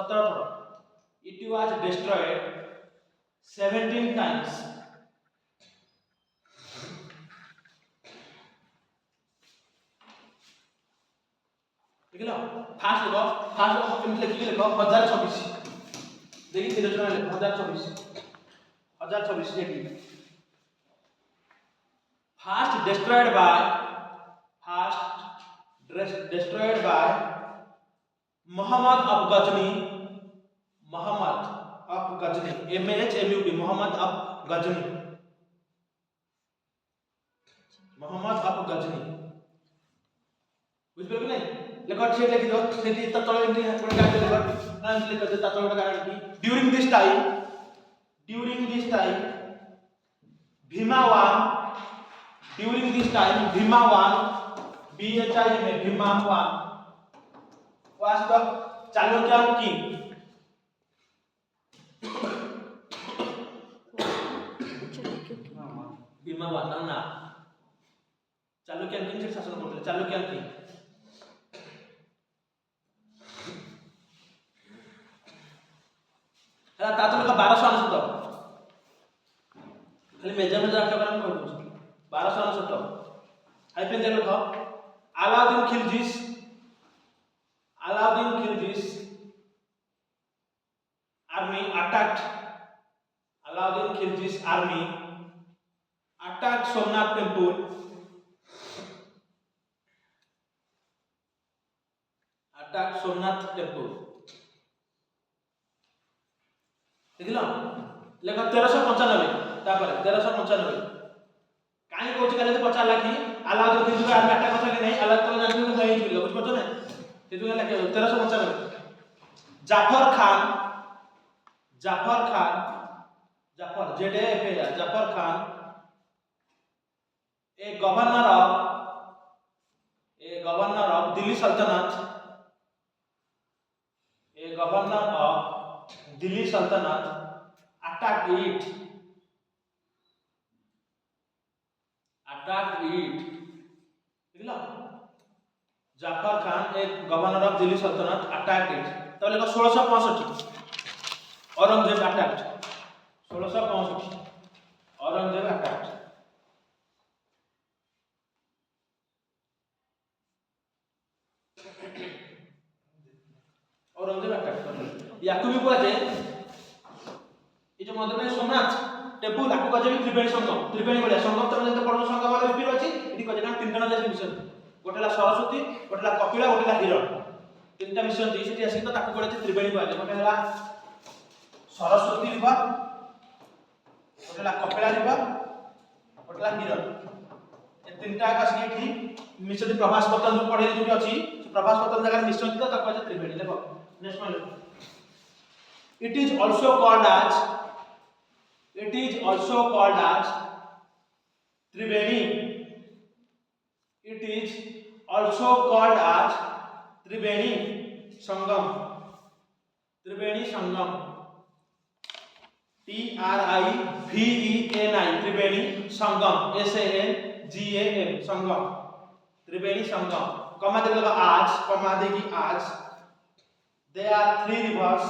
Speaker 1: थोड़ा it was destroyed 17 times देखिल फास्ट केमती लिखिक लिख 1026 देखिए 3 जन लिख 1026 देखिए fast destroyed by Muhammad of Ghazni Muhammad of Ghazni MHMUD Muhammad of Ghazni Muhammad of Ghazni बुझ नहीं लिखो छे लिख दो सेठी तत्व एंट्री है कोन काट लिखो नाम लिख दो तत्व कारण की ड्यूरिंग दिस टाइम भीमावान during this time Bhimawan BHIM Bhimawan was the Chalukyan king Bhimawan ना Chalukyan king से शासन करते Chalukyan king है तातो का 1200 खाली मेजर अटक कर 1269 हाइफेन देख लो Alauddin Khilji's army attacked Somnath temple देखिलो लेखा 1395 तापर 1395 काहे कोच करे तो 50 लाख अलाउद्दीन खिलजी का आर्मी अटैक करके नहीं अलग तो जानते हो नहीं मिल बुझ पड़तो ना तेतु लाख 1395 Zafar Khan a governor of Delhi sultanate attacked it देखला जाफर खान एक गवर्नर ऑफ दिल्ली सल्तनत अटैक्ड इट तब लिखो 1665 औरंगजेब अटैक्ड 1665 औरंगजेब अटैक्ड याकू भी बोला जाए ये जो मंदिर में सोमनाथ टेम्पल आपको कजे भी त्रिवेणी बोले संगम तो जते पढ़ो संगम वाला विपिर अछि इति कजे ना तीन जण जे मिशन गोटेला सरस्वती गोटेला कपिला गोटेला हिरण तीनटा मिशन दी सेठी आसी तो ताको बोले त्रिवेणी बोले गोटेला सरस्वती रिवर गोटेला कपिला रिवर गोटेला हिरण ए तीनटा आसी एठी मिशन प्रभास पतन जो पढ़े जो अछि प्रभास पतन जगह मिशन तो ताको कजे त्रिवेणी देखो next one it is also called as Triveni. It is also called as Triveni Sangam. Triveni Sangam. TRIVENI Triveni Sangam. SANGAM Sangam. Triveni Sangam. कमा देगा आज, कमा देगी आज. There are three rivers.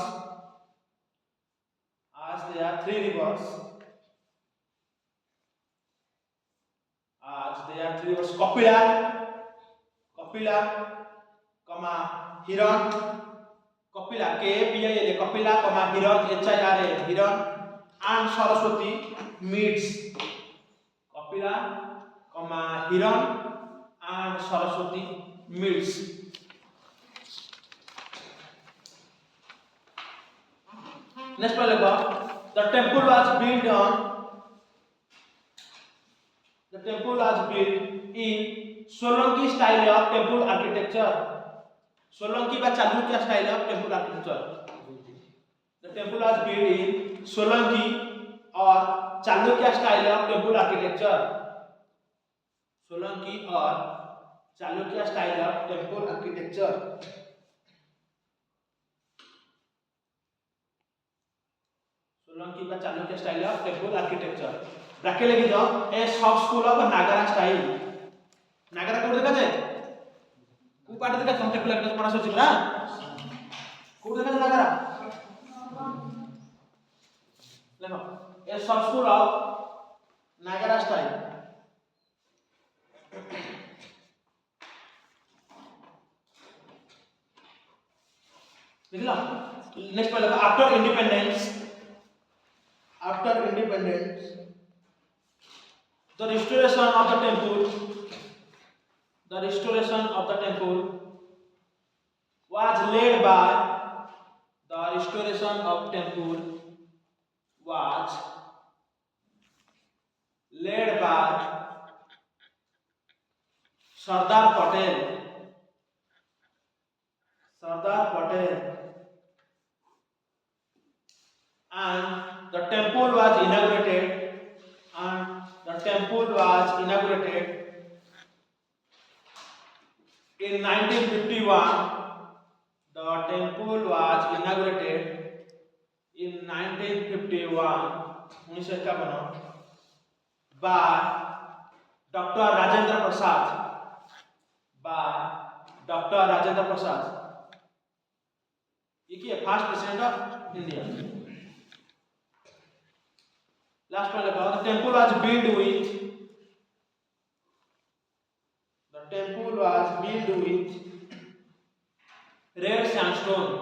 Speaker 1: Kapila, comma Hiran, Kapila KAPILA, Kapila, comma Hiran HIRA, Hiran, and Saraswati meets. Kapila, comma Hiran, and Saraswati meets. Next one, the temple was built in Solanki style of temple architecture. Solanki বা Chalukya style of temple architecture. The temple was built in Solanki or Chalukya style of temple architecture. Solanki or Chalukya style of temple architecture. Solanki का Chalukya style of temple architecture bracket लगी दो a sub school of Nagara style Nagara कोड देखा जाए को part देखा temple architecture पढ़ा सोचिल ना कोड देखा जाए नागरा देखो ए sub school of Nagara style देखला नेक्स्ट पहले after independence the restoration of the temple was led by the restoration of temple was led by Sardar Patel and the temple was inaugurated in 1951. The temple was inaugurated in 1951 by Dr. Rajendra Prasad ये की first president of India last में लिखा the temple was built with red sandstone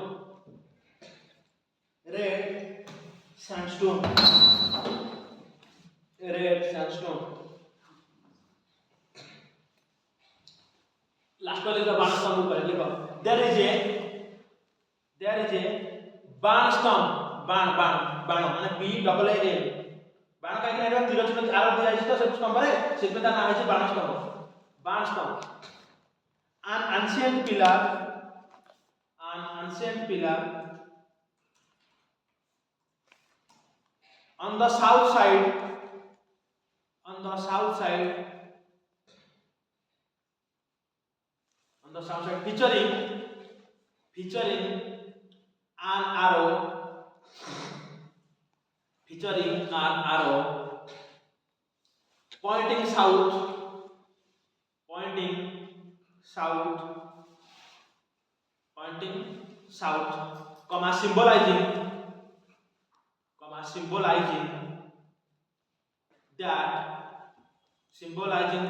Speaker 1: last में लिखा बाण स्तंभ ऊपर लिखो there is a बाण स्तंभ बाण माने B डबल A N बाण का कि नहीं तीर चिन्ह आरो दिया है तो सब स्तंभ रे सिर्फ ता नाम है बाण स्तंभ an ancient pillar on the south side featuring an arrow pointing south comma symbolizing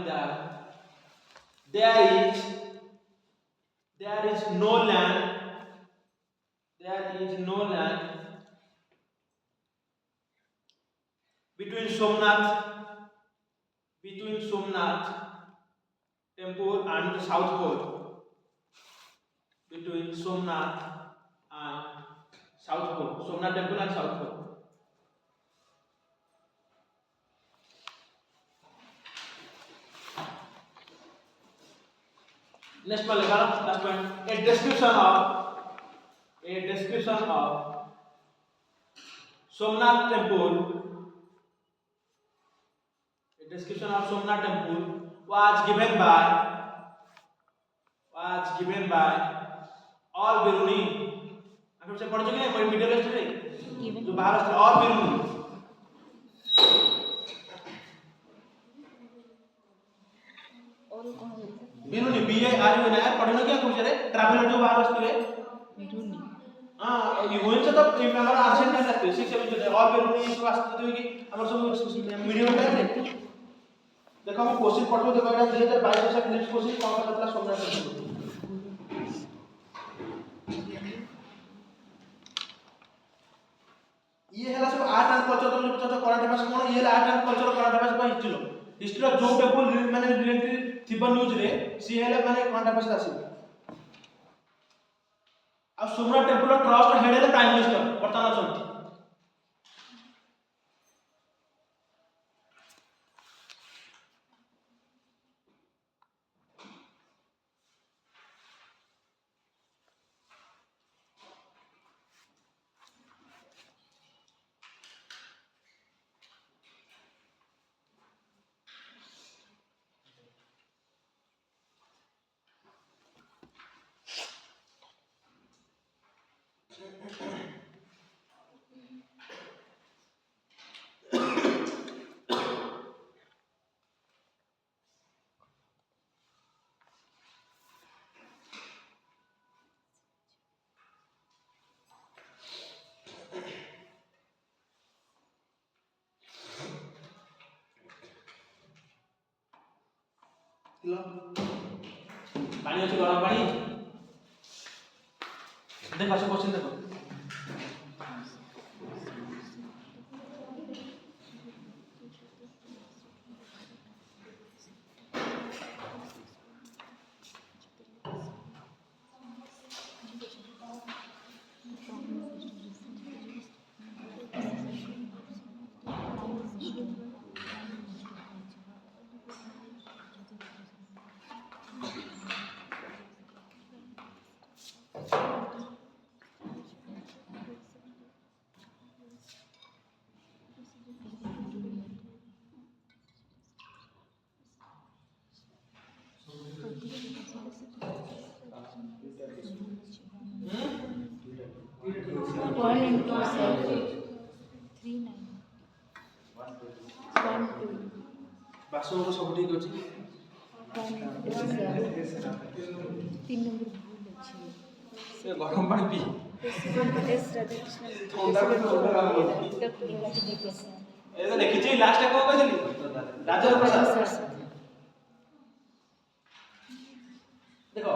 Speaker 1: that there is no land between Somnath temple and the south pole. Somnath temple and south pole. Next one, last point. A description of Somnath temple. Was given by all Biruni. आप सबसे पढ़ चुके हैं कोई middle list में जो बाहर से all Biruni. बिरुनी BIRUNI यार पढ़ने क्या कुछ रे ट्रैवलर जो बाहर वस्तु है बिरुनी हां ये होइन से तो हमारा आंसर नहीं सकते 6 7 जो ऑल बिरुनी इसको वास्तव में कि हमारा सब मीडियम टाइम है देखो हम क्वेश्चन पढ़ो देखो एटा 2022 से नेक्स्ट क्वेश्चन कौन सा मतलब सोमनाथ ये हैला सब आर्ट एंड कल्चर तो पचास करंट अफेयर्स कोन ये art and culture current affairs को हिस्ट्री ऑफ जो टेबल माने रिलेटेड थिबा न्यूज रे सी हैला माने करंट अफेयर्स आसी आ सोमनाथ टेम्पल ट्रस्ट हेड है प्राइम मिनिस्टर वर्तमान अछंती पानी अच्छे गरम पानी देखो से क्वेश्चन देखो
Speaker 2: One into 7, 3 9. 1 2.
Speaker 1: बासो को सब ठीक अछि
Speaker 2: 1 into 7. 3 नंबर भूल अछि.
Speaker 1: से गरम पानी पी
Speaker 2: प्रेसिडेंट एस राधाकृष्ण
Speaker 1: ठंडा के ठंडा
Speaker 2: डॉक्टर राजेंद्र प्रसाद
Speaker 1: ए देखि छी लास्ट को कहली राजेंद्र प्रसाद देखो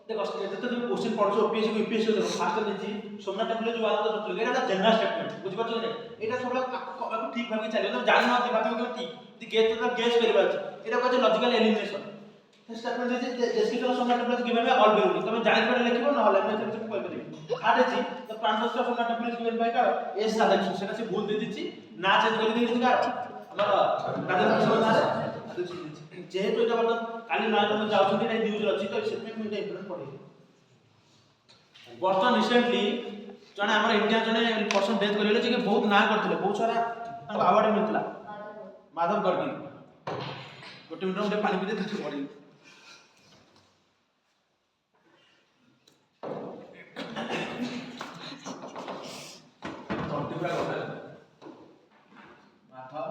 Speaker 1: देखो जब तुम क्वेश्चन पढ़ो ओपीएससी को यूपीएससी देखो फास्ट देछि सोमनाथ टेम्पल जो वाला तो चले एटा जनरल स्टेटमेंट बुझ पाछो ने एटा सब आपको ठीक भाबे चले तो जानि न दिमाग में ठीक दी गेस तो गेस करबा अछि एटा कहै लॉजिकल एलिमिनेशन स्टेटमेंट जे description Somnath temple given by Al Beruni तुम जानि पर लिखिबो न हले मैं तुमको कह देबी थर्ड अछि the translation of Somnath temple given bye का एस राधाकृष्ण सेटा से भूल दे दिछि ना चेंज कर दे दिछि का हमर राजेंद्र प्रसाद जेहेतु एटा बर्तन काली ना तुम जाउछन एटा न्यूज अछि तो सेटमेंट में इम्पोर्टेंट पड़े बर्तन रिसेंटली जने हमर इंडिया जने पर्सन डेथ करले जे बहुत ना करथिले बहुत सारा अवार्ड मिलतला माधव गढ़गी गोटे मिनट में पानी पीते थके पड़ी माधव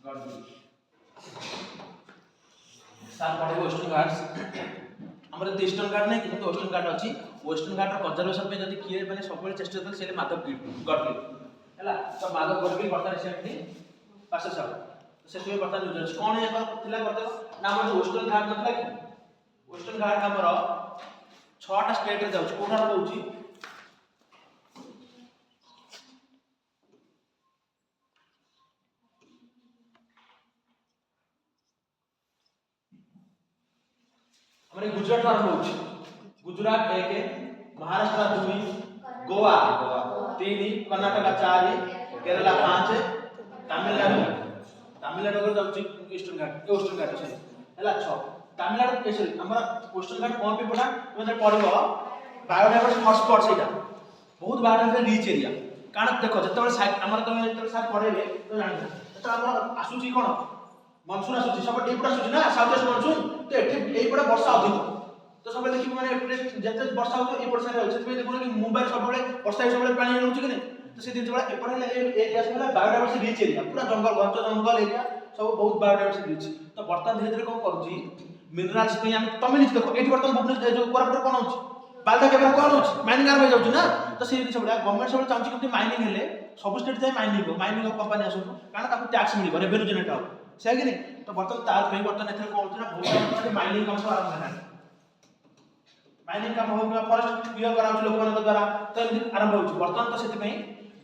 Speaker 1: गढ़गी सार पढ़े वेस्टर्न घाट्स हमर ईस्टर्न घाट नहीं कि वेस्टर्न घाट अछि वेस्टर्न घाट रो कंजर्वेशन पे जदी किए माने सबले चेष्टा करले सेले माधव गढ़गी हैला तो माधव गढ़गी बर्तन रिसेंटली पास सब से तो बर्तन यूज कोन है थिला करते ना हमर वेस्टर्न घाट नथला कि वेस्टर्न घाट हमर 6टा स्टेट रे जाउछ कोठा कहउची हमरे गुजरात आरंभ होउची गुजरात 1 महाराष्ट्र 2 गोवा 3 कर्नाटक 4 केरला 5 तमिलनाडु को जाउची ईस्टर्न घाट छै हला 6 तमिलनाडु केसरी हमरा ईस्टर्न घाट कोन पे पडा तुमे पढिबो बायोडायवर्सिटी हॉटस्पॉट सेटा बहुत बायोडायवर्सिटी रिच एरिया कारण देखो जतबे साइड हमरा तुमे जतबे साइड पढेबे तो जानि त हमरा आसुची कोन मानसून आसुची सब एपटा आसुची ना साउथ वेस्ट मानसून तो एठी एपटा वर्षा अधिक तो सब देखि माने जते वर्षा हो ए वर्षा रे होछ देखो कि मुंबई सब बळे वर्षा सब बळे पानी रहउची कि नै तो से दिन बळे एपटा ए एरिया सब बायोडायवर्सिटी रिच एरिया पूरा जंगल घंट जंगल एरिया सब बहुत बायोडायवर्सिटी रिच तो बर्तन धीरे धीरे कोन करूची मिनरल्स पे हम तमिल देखो एठी बर्तन भुवनेश्वर जो कोरापुट कोन होची बालदा केबल कोन होची माइनिंग आर हो जाउची ना तो से सब बळे गवर्नमेंट सब चाहूची कि माइनिंग हेले सब स्टेट जाय माइनिंग कंपनी आसु कारण ताको टैक्स मिलिबो रेवेन्यू जनरेट हो से कि नै तो बर्तन तार पे बर्तन एथे कोन होची ना बहुत माइनिंग काम सब आरंभ होला माइनिंग काम हो गया फॉरेस्ट क्लियर कराउछ लोक मान द्वारा तो आरंभ होउछ बर्तन तो सेति पई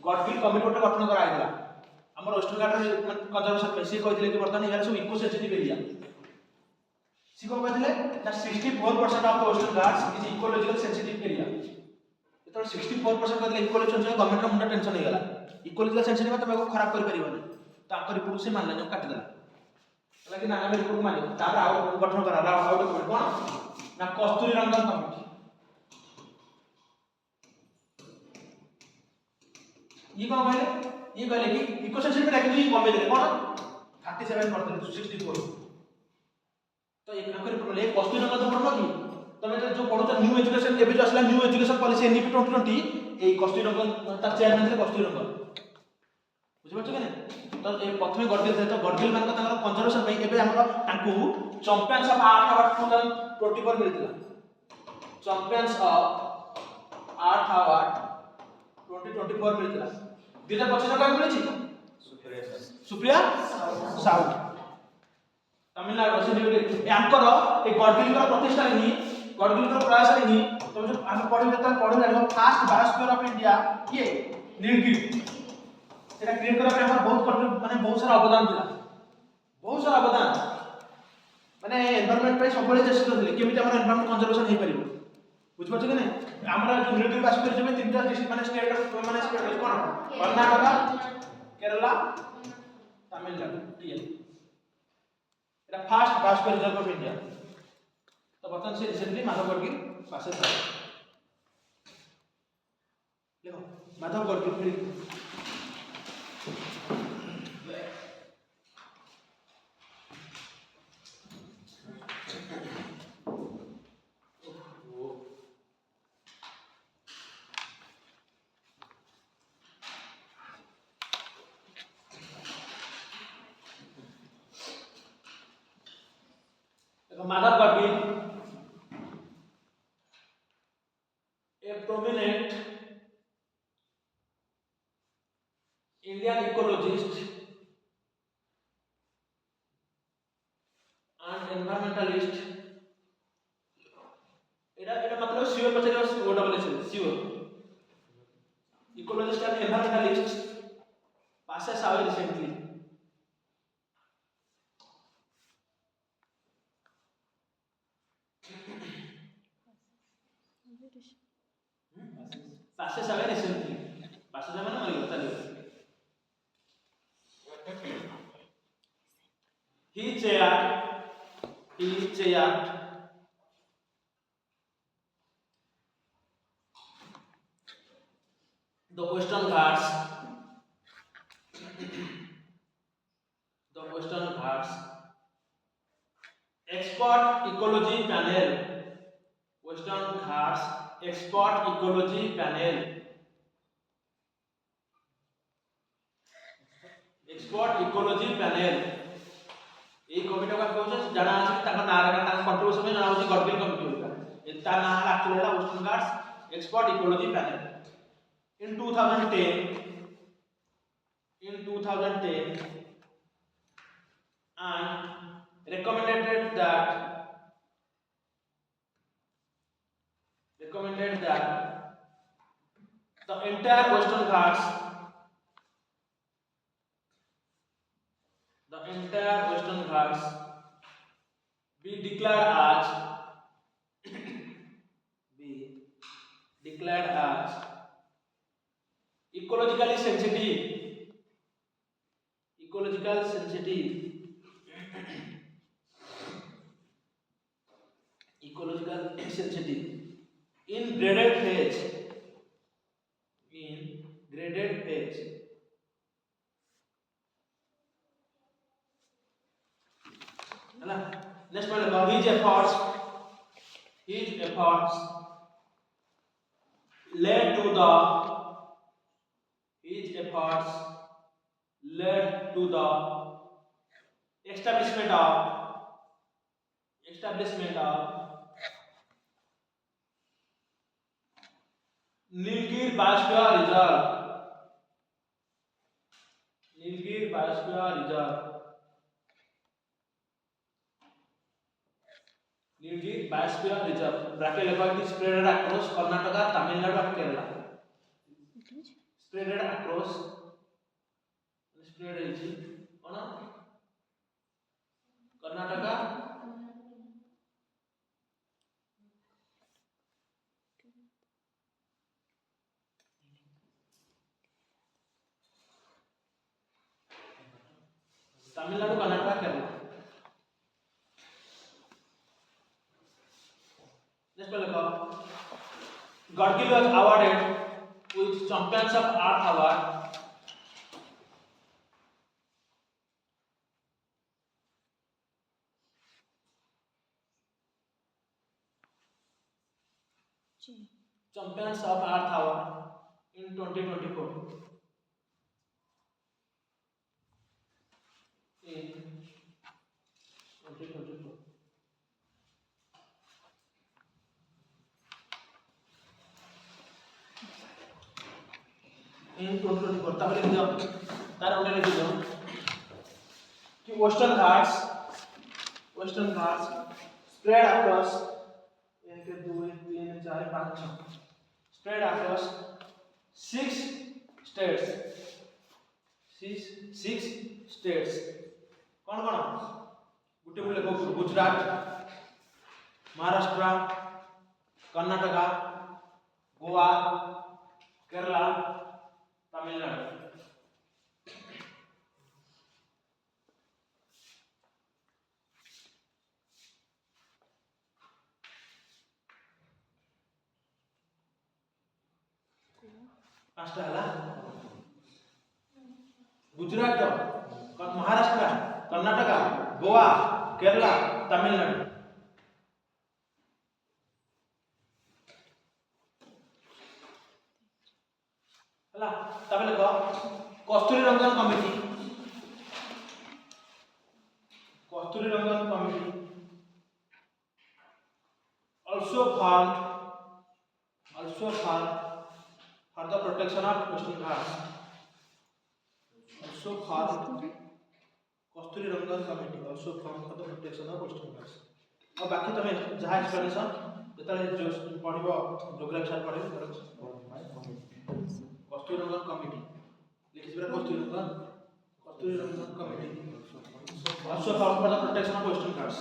Speaker 1: गॉडविल कमिटी गठन करा आइला हमर वेस्टर्न घाट कंजर्वेशन पे से कहथिले कि बर्तन यार सब इको सेंसिटिव एरिया सी को कहथिले दैट 64% ऑफ the western Ghats is ecological sensitive area तो 64% कहथिले इकोलॉजिकल सेंसिटिव गवर्नमेंट रा मुंडा टेंशन हे गला इकोलॉजिकल सेंसिटिव तमे को खराब कर परिबो नै तो आकर रिपोर्ट से मानला जो काट देला लेकिन ना हम रिपोर्ट माने तार आउट गठन करा आउट कोन ना कस्तूरी रंगन कमिटी ये कौन कहले कि इकोसिस्टम में एक्चुअली कम देले कोन 37% 64 तो एक आकर प्रॉब्लम एक कस्तूरी रंगन तो पढ़लो कि तमे जो पढो न्यू एजुकेशन एबे जो असला न्यू एजुकेशन पॉलिसी एनईपी 2020 ए कस्तूरी रंगन ता चेयरमैन थे कस्तूरी रंगन बुझि पछो कि तो ए प्रथमे गडगिल थे तो गडगिल मान को तांगर कंजर्वेशन पई एबे हमर ताकू चैंपियंस ऑफ आर्ट अवार्ड 2024 मिलतिला चैंपियंस ऑफ आर्ट अवार्ड 2024 मिलतिला 2025 का मिलछि सुप्रिया साहू तमिलनाडु से न्यू ए आंकर ए गडगिल का प्रतिष्ठा नहीं गडगिल का प्रयास नहीं तो जो हम पढ़ी जब पढ़ी जानिबो फास्ट बायोस्फीयर ऑफ इंडिया किए नीलगिरी सेटा क्रिएट करा पे हमर बहुत माने बहुत सारा अवदान दिला बहुत सारा अवदान माने एनवायरनमेंट पे सबले चेष्टा करथिले केमिति हमर एनवायरनमेंट कंजर्वेशन हे परिबो बुझ पाछ कि नै हमरा जो नीलगिरी बायोस्फीयर जमे तीनटा डिस्ट्रिक्ट माने स्टेट माने state cone Karnataka Kerala Tamil Nadu TL Etah fast biosphere reserve of India तो बर्तमान से रिसेंटली माधवगढ़ की पास है देखो माधवगढ़ की फिर देखो माधवगढ़ की a prominent Indian ecologist and environmentalist एटा मतलब श्योर पछरे ओ double S sure ecologist and environmentalist passes away recently passes away recently passes away माने मर गया he chaired the Western Ghats expert ecology panel Western Ghats expert ecology panel expert ecology panel এই committee का कौन जाना আছে তার নাম তার কন্ট্রিবিউশন में जाना होची गडगिल कमिटी होता তার नाम एक्चुअली है western Ghats expert ecology panel in 2010 and recommended that the entire Western Ghats be declared as ecologically sensitive in graded phase है ना next point his efforts led to the establishment of Nilgiri Biosphere Reserve bracket level is spread across Karnataka, Tamil Nadu and Kerala. Spread across Karnataka Tamil Nadu, Karnataka, Kerala. Next one, Gadgil was awarded with Champions of Earth Award in 2024. In 2024 তাহলে কি দাও তার ওটা লিখে দাও कि Western Ghats spread across 1 2 3 4 5 6 spread across 6 states 6 states कौन कौन गुटे बोले गुजरात महाराष्ट्र कर्नाटक गोवा केरला तमिलनाडु पांचटा हला गुजरात महाराष्ट्र कर्नाटक गोवा केरला तमिलनाडु हला तबे देखो Kasturirangan committee also fund for the protection of coastal guards Kasturirangan committee also fund for the protection of coastal guards और बाकी तमे जहां एक्सप्लेनेशन जेतले जो पढिबो ज्योग्राफी सर पढिबो कस्तूरी रंगन कमिटी लिखिबरा Kasturirangan committee also fund for the protection of coastal guards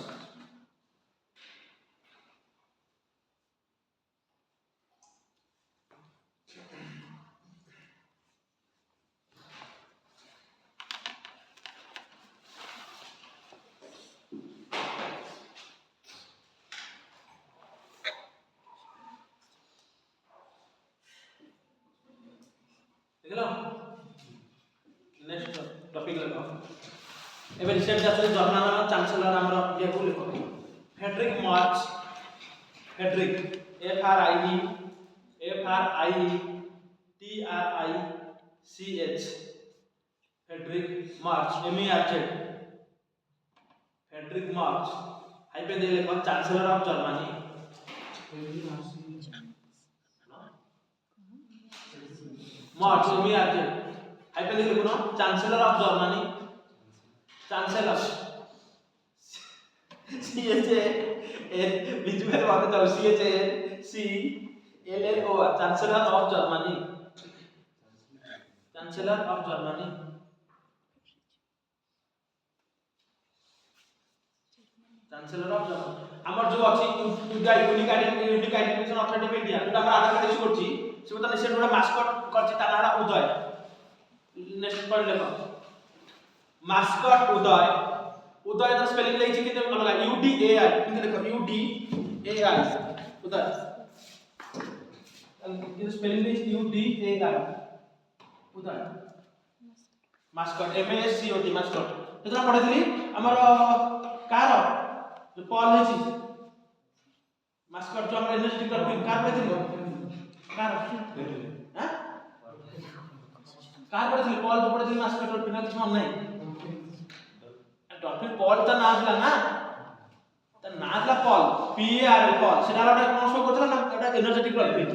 Speaker 1: next topic लगा एबे रिसेंट जाते जर्नल चांसलर हमर ये को लिखो फ्रेडरिक मार्च फ्रेडरिक FRITRICH फ्रेडरिक मार्च MERZ फ्रेडरिक मार्च हाइपे दे लिखो chancellor of Germany March MERZ हाइपे दे लिखो ना चांसलर ऑफ जर्मनी चांसलर बीच में बात चल CHANCELLOR chancellor of Germany chancellor of Germany हमर जो अछि unique identification authority of India जोटा हम आधार कार्ड इशू करछि से बता से जोटा मास्कट करछि ता नाम उदय नेक्स्ट पढ़ लेखो मास्कट उदय तो स्पेलिंग लेछि कि अलग UDAI किंतु देखो UDAI उदय किंतु स्पेलिंग लेछि UDAI उदय मास्कट MASCOT मास्कट केतना पढितली हमर कार जो पॉल हेछि मास्कट जो हमर एनर्जी कार पढितली कार हां कार पढितली पॉल जो पढितली मास्कट और बिना किछ मन नाही डॉल्फिन पॉल त नाचला ना त नाचला पॉल PARL पॉल सेटा वाला कोन शो करथला ना एटा एनर्जेटिक डॉल्फिन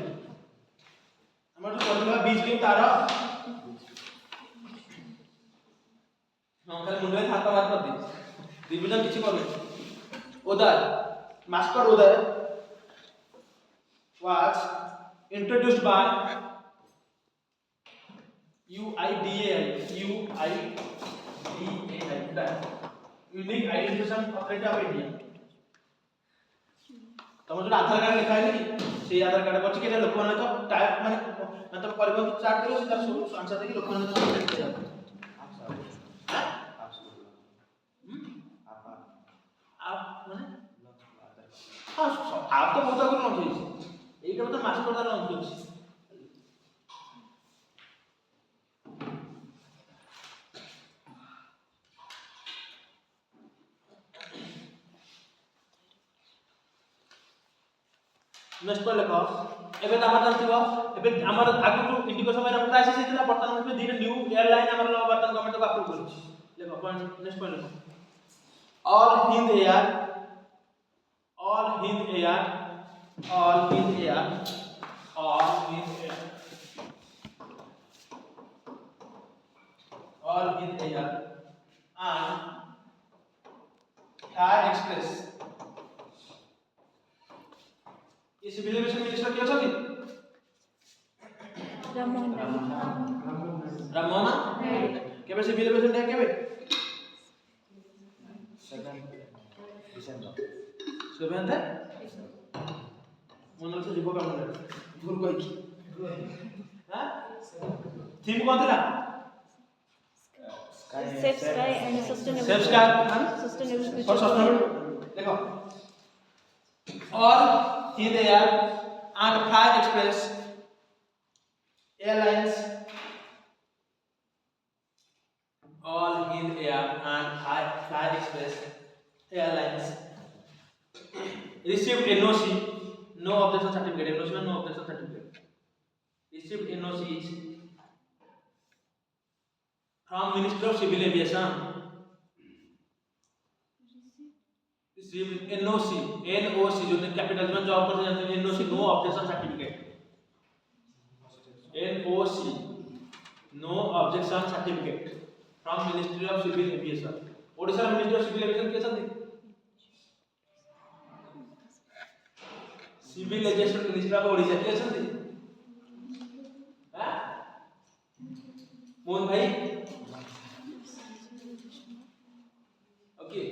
Speaker 1: हमर जो करथला 20 गेम तार नंबर मुंडे हाथ मार कर दे रिवीजन किछि करबे Uday mascot Uday was introduced by UIDAI Unique Identification Authority of India तम जो आधार कार्ड लिखा है कि से आधार कार्ड करछि के लोक माने तो टाइप माने मतलब परिबहन चार्ट करो से तार सब आंसर देखि लोक माने तो आप माने हां आप तो बहुत आगु न होई एटा तो मास्टर दार न होई नेक्स्ट पर लिखो एबे हमर जानथिबो एबे हमर आगु जो इंडिको समय रे प्राइस हेतिला वर्तमान में धीरे न्यू एयरलाइन हमर वर्तमान गवर्नमेंट को अप्रूव करछि लिखो पॉइंट नेक्स्ट पर लिखो all Hind air and Thai Express is civil aviation minister किए अछंती
Speaker 2: राममोहन
Speaker 1: राममोहन केबे सिविल एविएशन डे केबे 7th मन से जीव काम भूल कोई हां थीम कोन थिला
Speaker 2: safe sky and sustainable
Speaker 1: safe sky
Speaker 2: sustainable
Speaker 1: और
Speaker 2: फ्यूचर
Speaker 1: सस्टेनेबल देखो और in the air and Fly Express Airlines all in air and Fly Express Airlines received NOC no objection certificate NOC no objection certificate received NOCs from Ministry of Civil Aviation received NOC जो capital में job करते जाते हैं NOC no objection certificate NOC no objection certificate from ministry of civil aviation Odisha ministry of civil aviation के संदि civil aviation ministry of Odisha के संदि हां मोहन भाई ओके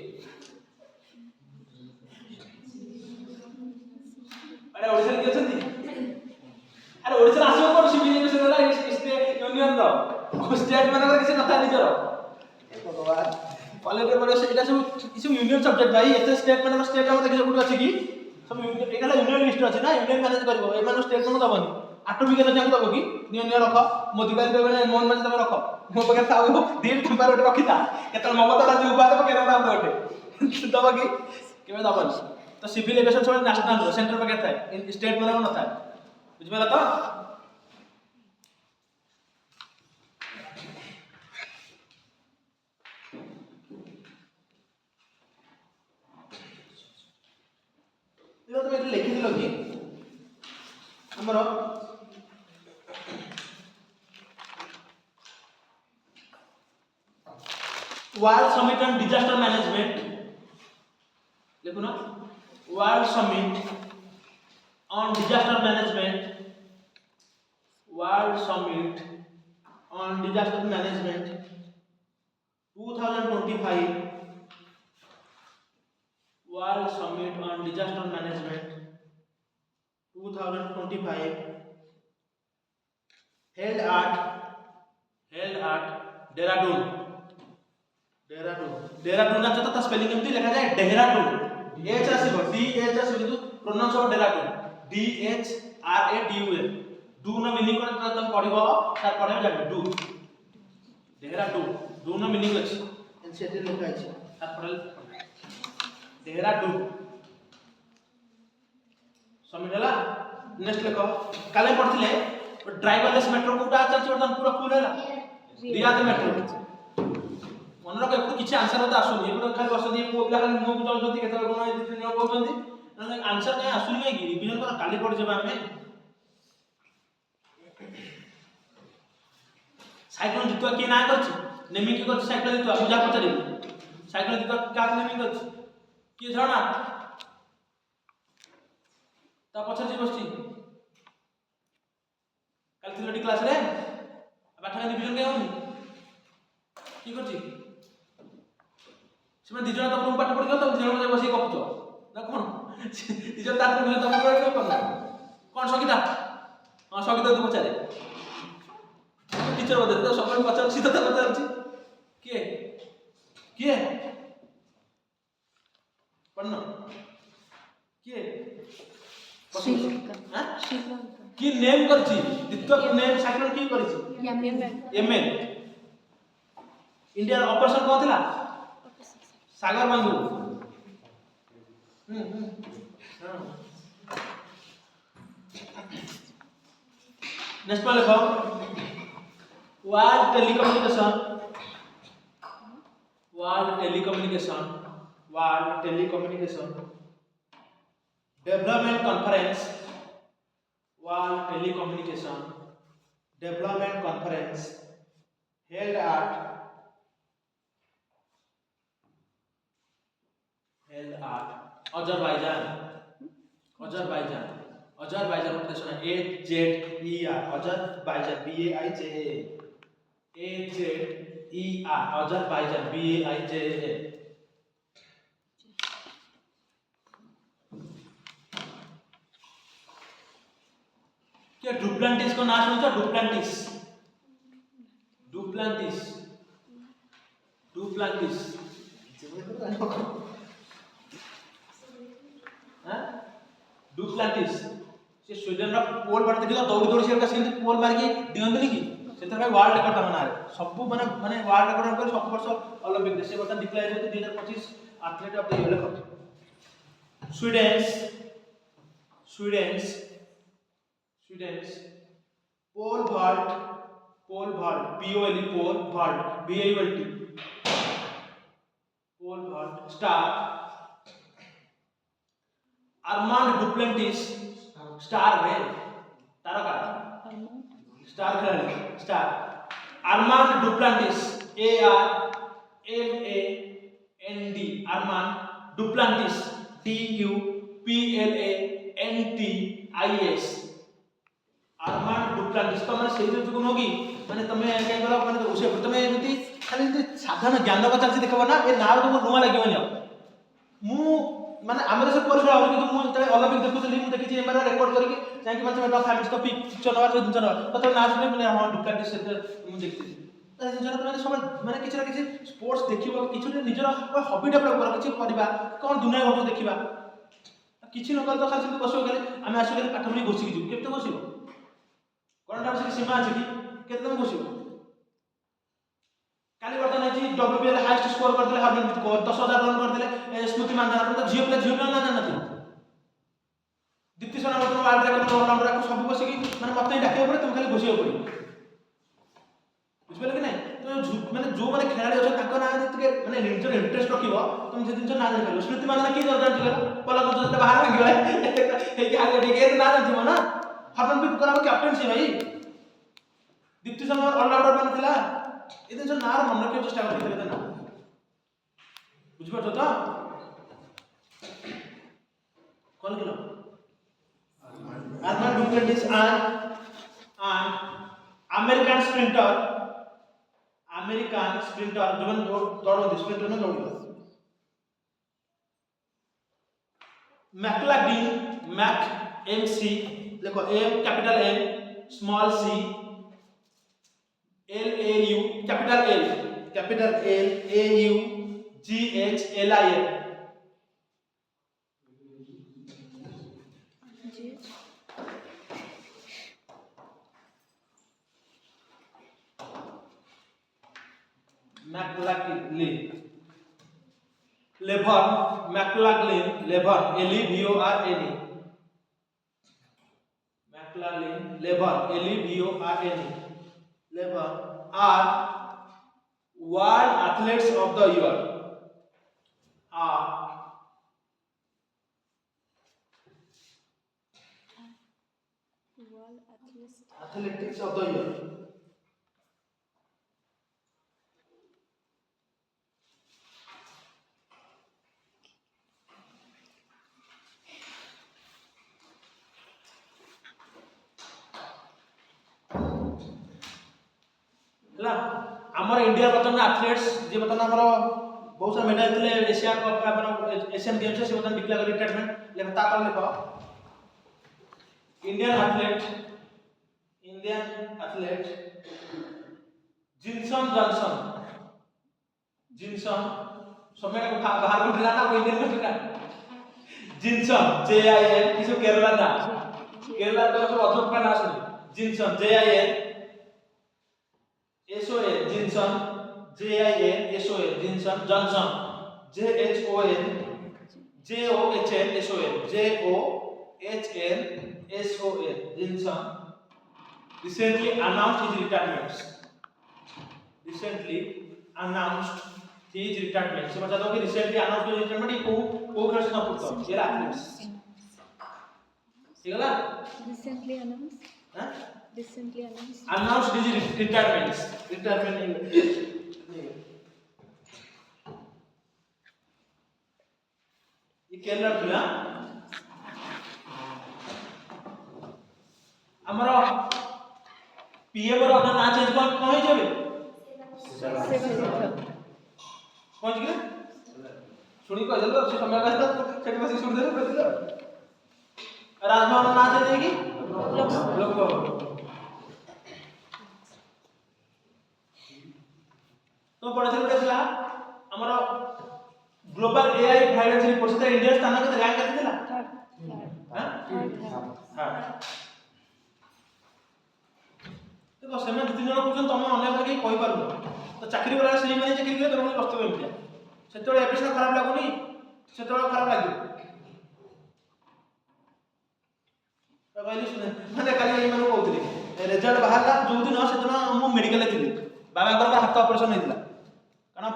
Speaker 1: अरे ओडिसा के छथि अरे ओडिसा आसीबो कोन सिविल एविएशन होला स्टेट यूनियन रो स्टेट मानकर किसी नथा निजर ए भगवान कॉलेज रे बड़े एटा सब किसी यूनियन सब्जेक्ट भाई एते स्टेट मानकर स्टेट हम देखि कोठी अछि कि सब यूनियन एकाला यूनियन लिस्ट अछि ना यूनियन मैनेज करबो ए मानो स्टेट को दबनी आटो बिके न जाको दबो कि नियन रख मोदी काल कहबे मोहन माझी तमे रख मो पके थाओ दिन तुम्हारे ओटे रखिता केतल ममता राजी उपाय देबो केना दाम ओटे दबो कि केबे दबनी तो सिविल एविएशन सब नेशनल रो सेंटर पके थाए स्टेट माने न थाए बुझ पाला तो ये तो मैं लिखि दिलो कि हमरो world summit on disaster management देखो ना world summit on disaster management world summit on disaster management 2025 world summit on disaster management 2025 held at Dehradun Dehradun ना तो स्पेलिंग केमती लिखा जाए देहरादून एच आसीबो डी एच आसीबो किंतु प्रोनाउंस हो Dehradun D H R A D U N Doon meaning कोन तुम पढिबो तार पढे जाबे डू देहरादून डू न मीनिंग अछि एनसीटी लिखा अछि तार पढे देहरादून समझला नेक्स्ट लिखो काले पढथिले ड्राइवरलेस मेट्रो कोटा चलछि वर्तमान पूरा फुल हैला रियाद मेट्रो मन रख एपु किछि आंसर होता आसुनी एपु खाली बसदी मो पिला खाली मो बुझाउ जदी केते कोन ए दिन न कहउछंदी न आंसर नै आसुनी नै कि रिवीजन कर काली पढ जेबा हमें साइक्लोन जितवा के ना करछि नेमी के करछि साइक्लोन जितवा बुझा पचरी साइक्लोन जितवा का नेमी करछि के जणा ता पछ जी बसछि काल थियोरी क्लास रे पाठा रिवीजन के होनी की करछि सेमा दिजण त रूम पाठ पढियो त दिजण मजे बसी गपुचो ना कोन दिजण ता रूम त पढियो न कोन कोन सकिता हां सकिता तू पचारे टीचर बदे तो सब पचार सीधा त पचार छी के पढ़ना के
Speaker 2: श्रीलंका
Speaker 1: हां
Speaker 2: श्रीलंका
Speaker 1: की नेम करछि दित्व नेम साइक्लोन की करछि एमएन इंडिया ऑपरेशन कोन थिला सागर बंधु नेक्स्ट वाले लिखो world telecommunication development conference held at Azerbaijan Azerbaijan को सुना AZER Azerbaijan BAIJAN AZER Azerbaijan BAIJAN क्या डुप्लांटिस को नाम सुना? डुप्लांटिस डुप्लांटिस डुप्लांटिस हाँ डुप्लांटिस से स्वीडन रा पोल बाटे देखिला दौड़ी दौड़ी से सेंती पोल मार के दियंतनी की सेतर भाई वर्ल्ड रिकॉर्ड बना रे सब माने वर्ल्ड रिकॉर्ड कर सब वर्ष ओलंपिक देश बता डिक्लेयर होते 2025 एथलीट ऑफ द ईयर लेखक स्वीडेन्स पोल vault पोल vault पोल vault स्टार अरमांड डुप्लांटिस स्टार रे तारका स्टार खेलाड़ी star अरमांड Duplantis ARMAND अरमांड Duplantis DUPLANTIS अरमांड Duplantis तो माने सेही जो होगी माने तमे काय करो माने उसे तमे जति खाली साधारण ज्ञान का चलछि देखबो ना ए नाव तो नुमा लागिबो न मु माने हमरे से कोर्स राव कि मु तले ओलंपिक देखुतली मु देखि एमरा रेकॉर्ड करके जाके माने मैं फैमिली तो पिक्चर नवा से दिन तो तले नाच ने हां डुप्लांटिस से मु देखि त जन तमे सब माने किछ ना किछ स्पोर्ट्स देखिबो किछ निजर हॉबी डेवलप कर किछ करबा कोन दुनिया घटो देखिबा किछ न कर तो खाली से बसो गेले हम आसो गेले पाठ पढी घोसी कि केते बसिबो कोनटा बसी सीमा अछि कि केते तमे बसिबो काली वर्तन अछि WBL हाईएस्ट स्कोर कर देले हरमनप्रीत कौर 10000 रन कर देले स्मृति मानधना तो जियो प्ले ना जानती दीप्ति सोना वर्तन वर्ल्ड रिकॉर्ड ऑलराउंडर को सब बसी कि माने मते डाके पड़े तुम खाली बसियो पड़ी बुझबे कि नहीं तो माने जो माने खिलाड़ी अछि ताको ना जते माने निजर इंटरेस्ट रखिबो तुम जे दिन ना जानि पारो स्मृति मानधना की दरकार छै पला को जते बाहर भागी गए हे कि आगे ठीक है ना जानथिबो ना हरमनप्रीत कौर कैप्टन छी भाई दीप्ति सोना ऑलराउंडर बनथिला ए दिन नार मन रखियो चेष्टा करते ना बुझ पाछो तो कौन kilo अरमांड Duplantis and American sprinter जो दौड़ स्प्रिंटर में दौड़ मैक्लाग्लिन मैक MC देखो M capital M small c LAU capital L AU GHLIN मैक्लाग्लिन लेभन मैक्लाग्लिन लेभन LEVORN मैक्लाग्लिन लेभन LEVORN लेभन are World Athletes of the Year
Speaker 2: World
Speaker 1: Athletics of the Year हला हमर India बतन athletes जे बतन हमर बहुत सारा मेडल थिले एशिया कप हमर एशियन गेम्स से बतन declare retirement लेकिन ता पर लिखो इंडियन एथलीट जिनसन जॉनसन समय को बाहर को दिला ना वो इंडियन में दिला जिनसन JIN किसो केरला ना केरला तो सब अजब का नाम सुनी Jinson JIN SON Jinson JIN SON Jinson Johnson JHON Jinson recently announced his retirement. से बता दो कि recently announced his retirement को खेल से संपर्क ये एथलीट्स ठीक है ना
Speaker 2: recently announced
Speaker 1: हां
Speaker 2: announced
Speaker 1: his retirement नहीं ये केरला था ଆମର पीएम रो ना चेंज कौन होई जेबे
Speaker 2: सेवालित
Speaker 1: कौन जी सुनी कह देलो से समय का सेठी बसी सुन देलो कर दिलो राजभवन ना चेंज होगी लोक तो पढ़े थे थिला हमर ग्लोबल एआई वायलेंस रिपोर्ट से इंडिया स्थान के रैंक केते थिला हां देखो सेमे दु तीन जन कहउछन तमे अन्य के कहि पारु तो चाकरी वाला से माने चाकरी करे तमे कष्ट होइया सेतोळे एपिसोड खराब लागुनी सेतोळे खराब लागियो तो कहली सुने माने काली एई माने कहउतली रिजल्ट बाहरला जो दिन से दिन मु मेडिकल ले थिली बाबा कर हाथ ऑपरेशन हेतिला कारण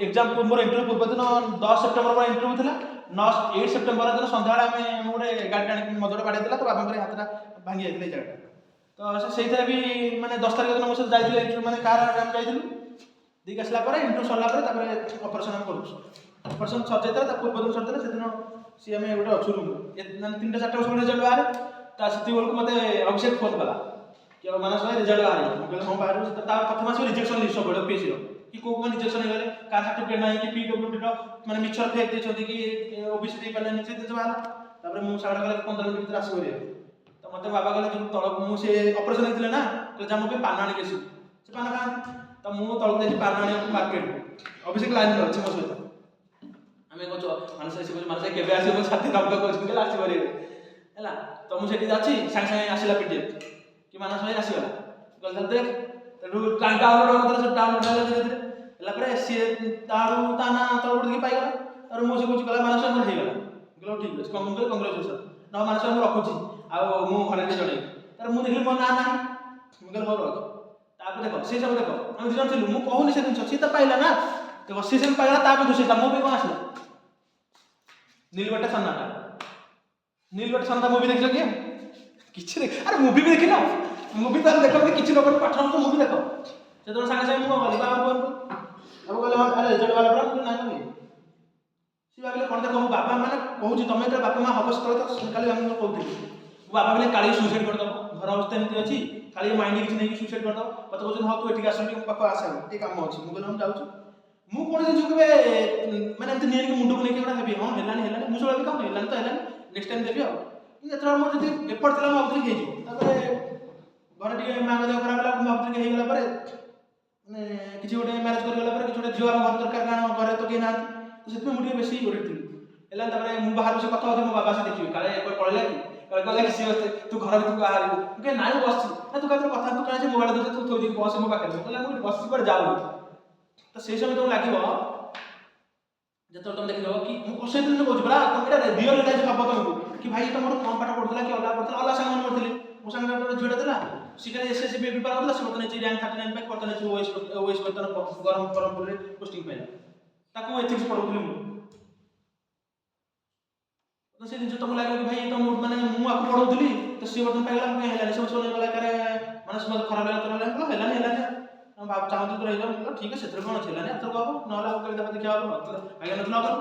Speaker 1: एग्जाम पूर्व इंटरव्यू पूर्व दिन 10 सेप्टेम्बर पर इंटरव्यू थिला 8 सेप्टेम्बर दिन संध्याळे आमे गोटे गाड़ी टाणी मदर बाड़ी देला तो बाबा कर हाथटा भांगी जाइतले जगह तो सेइथरे भी माने 10 तारिख दिन मो से जाइतले इंटरव्यू माने कार हम जाइतलु दिक आसला पर इंटरव्यू सरला पर तापर ऑपरेशन हम करू ऑपरेशन सजेता ता पूर्व दिन सरदेले से दिन सी हमें गोटे अछु रूम माने 3टा 4टा बजे रिजल्ट बाहर ता सेति बेल को मते अभिषेक फोन कला कि माने सय रिजल्ट बाहर मो कहले हम बाहर ता प्रथम मास रिजेक्शन लिस्ट सब पीसी रो कि को को रिजेक्शन हे गले का सर्टिफिकेट नाही कि पीडब्ल्यूडी रो माने मिक्सचर फेक देछथि कि ओबीसी दे पाले निचे दिन बाहर तापर मु साडा कले 15 मिनिट भीतर आसी गरे तो मते बाबा कहले जो तळ मु से ऑपरेशन हेतिले ना कहले जा मो पे पान आनी केसी से पान खा तो मु तळ दे पान आनी मार्केट अभिषेक लाइन रो छ मो सहित आमे को मानस से मानस केबे आसी मो छाती काम को कहले आसी गरे हला तो मु सेठी जाछि सांग सांग आसीला पीडीएफ कि मानस भाई आसी गला कहले देख डाउनलोड होता है डाउनलोड होला धीरे धीरे हला पर सी तारू ताना तळ उठ के पाई गला और मो से कुछ कला मानस मोर हे गला गलो ठीक है कांग्रेचुलेशन ना मानस हम रखुची आ मु घरे के जणे तर मु देखली मन ना ना मु गल हो रख तापर देखो से सब देखो हम दिजन थिलु मु कहूनी से दिन सी त पाइला ना देखो सी से पाइला तापर दुसे मु भी कोन आसला नीलबट्टा सन्नाटा नीलबट्टा सन्नाटा मूवी देखियो कि किछि देख अरे मूवी भी देखिना मूवी तो देखो कि किछि लोक पाठ तो मूवी देखो से तो संगे संगे मु गली बाबा फोन अब कहले अरे रिजल्ट वाला पर ना ना सी भाबिले कोन देखो मो बाबा माने कहूची तमे तो बापा मां हबस तले तो काली हम कहउथि मो बाबा बोले काली सुसाइड कर दो घर अवस्था एमती अछि काली माइंड किछि नै सुसाइड कर दो पत कहउछन हां तू एठी आसबी पापा आसे ए काम अछि मु कहले हम जाउछु मु कोन जे जुकबे माने एमती नेर के मुंडो को लेके बडा हेबी हां हेलानी मु सोला काम हेलानी तो हेलानी नेक्स्ट टाइम देबी आ एतरा मो जति एफर्ट तला मो अबतरी हेजो तापर घर टिके मां देह खराब लागला मो अबतरी हे गेला पर माने किछि गोटे मैरेज कर गेला पर किछि गोटे झियो हम घर दरकार कान घरे तो के ना तो सेति मु टिके बेसी ओरिट थी एला तापर मु बाहर से कथा होते मो बाबा से देखिबे काले कोइ पळला कि काले कहले कि सी होते तू घर भीतर बाहर के नाइ बसछि ना तू कहते कथा तू काहे मोबाइल दे तू थोइ दे बस मो पाखे कहले मु बसछि पर जाऊ तो से समय तो लागिबो जतो तुम देखिलो कि मु कोसे दिन कहू बड़ा तुम एटा रियल लाइफ भाबो तुमको कि भाई तुम कम पाठ पढुतला कि अलग पढुतला अलग संग पढुतली मो संग तो झुडा देला सिकले एसएससी पे पेपर होतला से मतने रैंक 39 पे करतने ओएस बर्तन गरम परमपुर रे पोस्टिंग पाइला ताको एथिक्स पढुतली मु तो से दिन जो तुम लागो कि भाई तुम माने मु आपको पढुतली तो से बर्तन पाइला मैं हेलानी सब सोने वाला करे माने समझ खराब लागला तो हेलानी हम बाप चाहते तो रह जाओ ठीक है सेत्र कोन छेला ने तो कहबो नला को कविता देखिया हो मतलब आगे नथला कर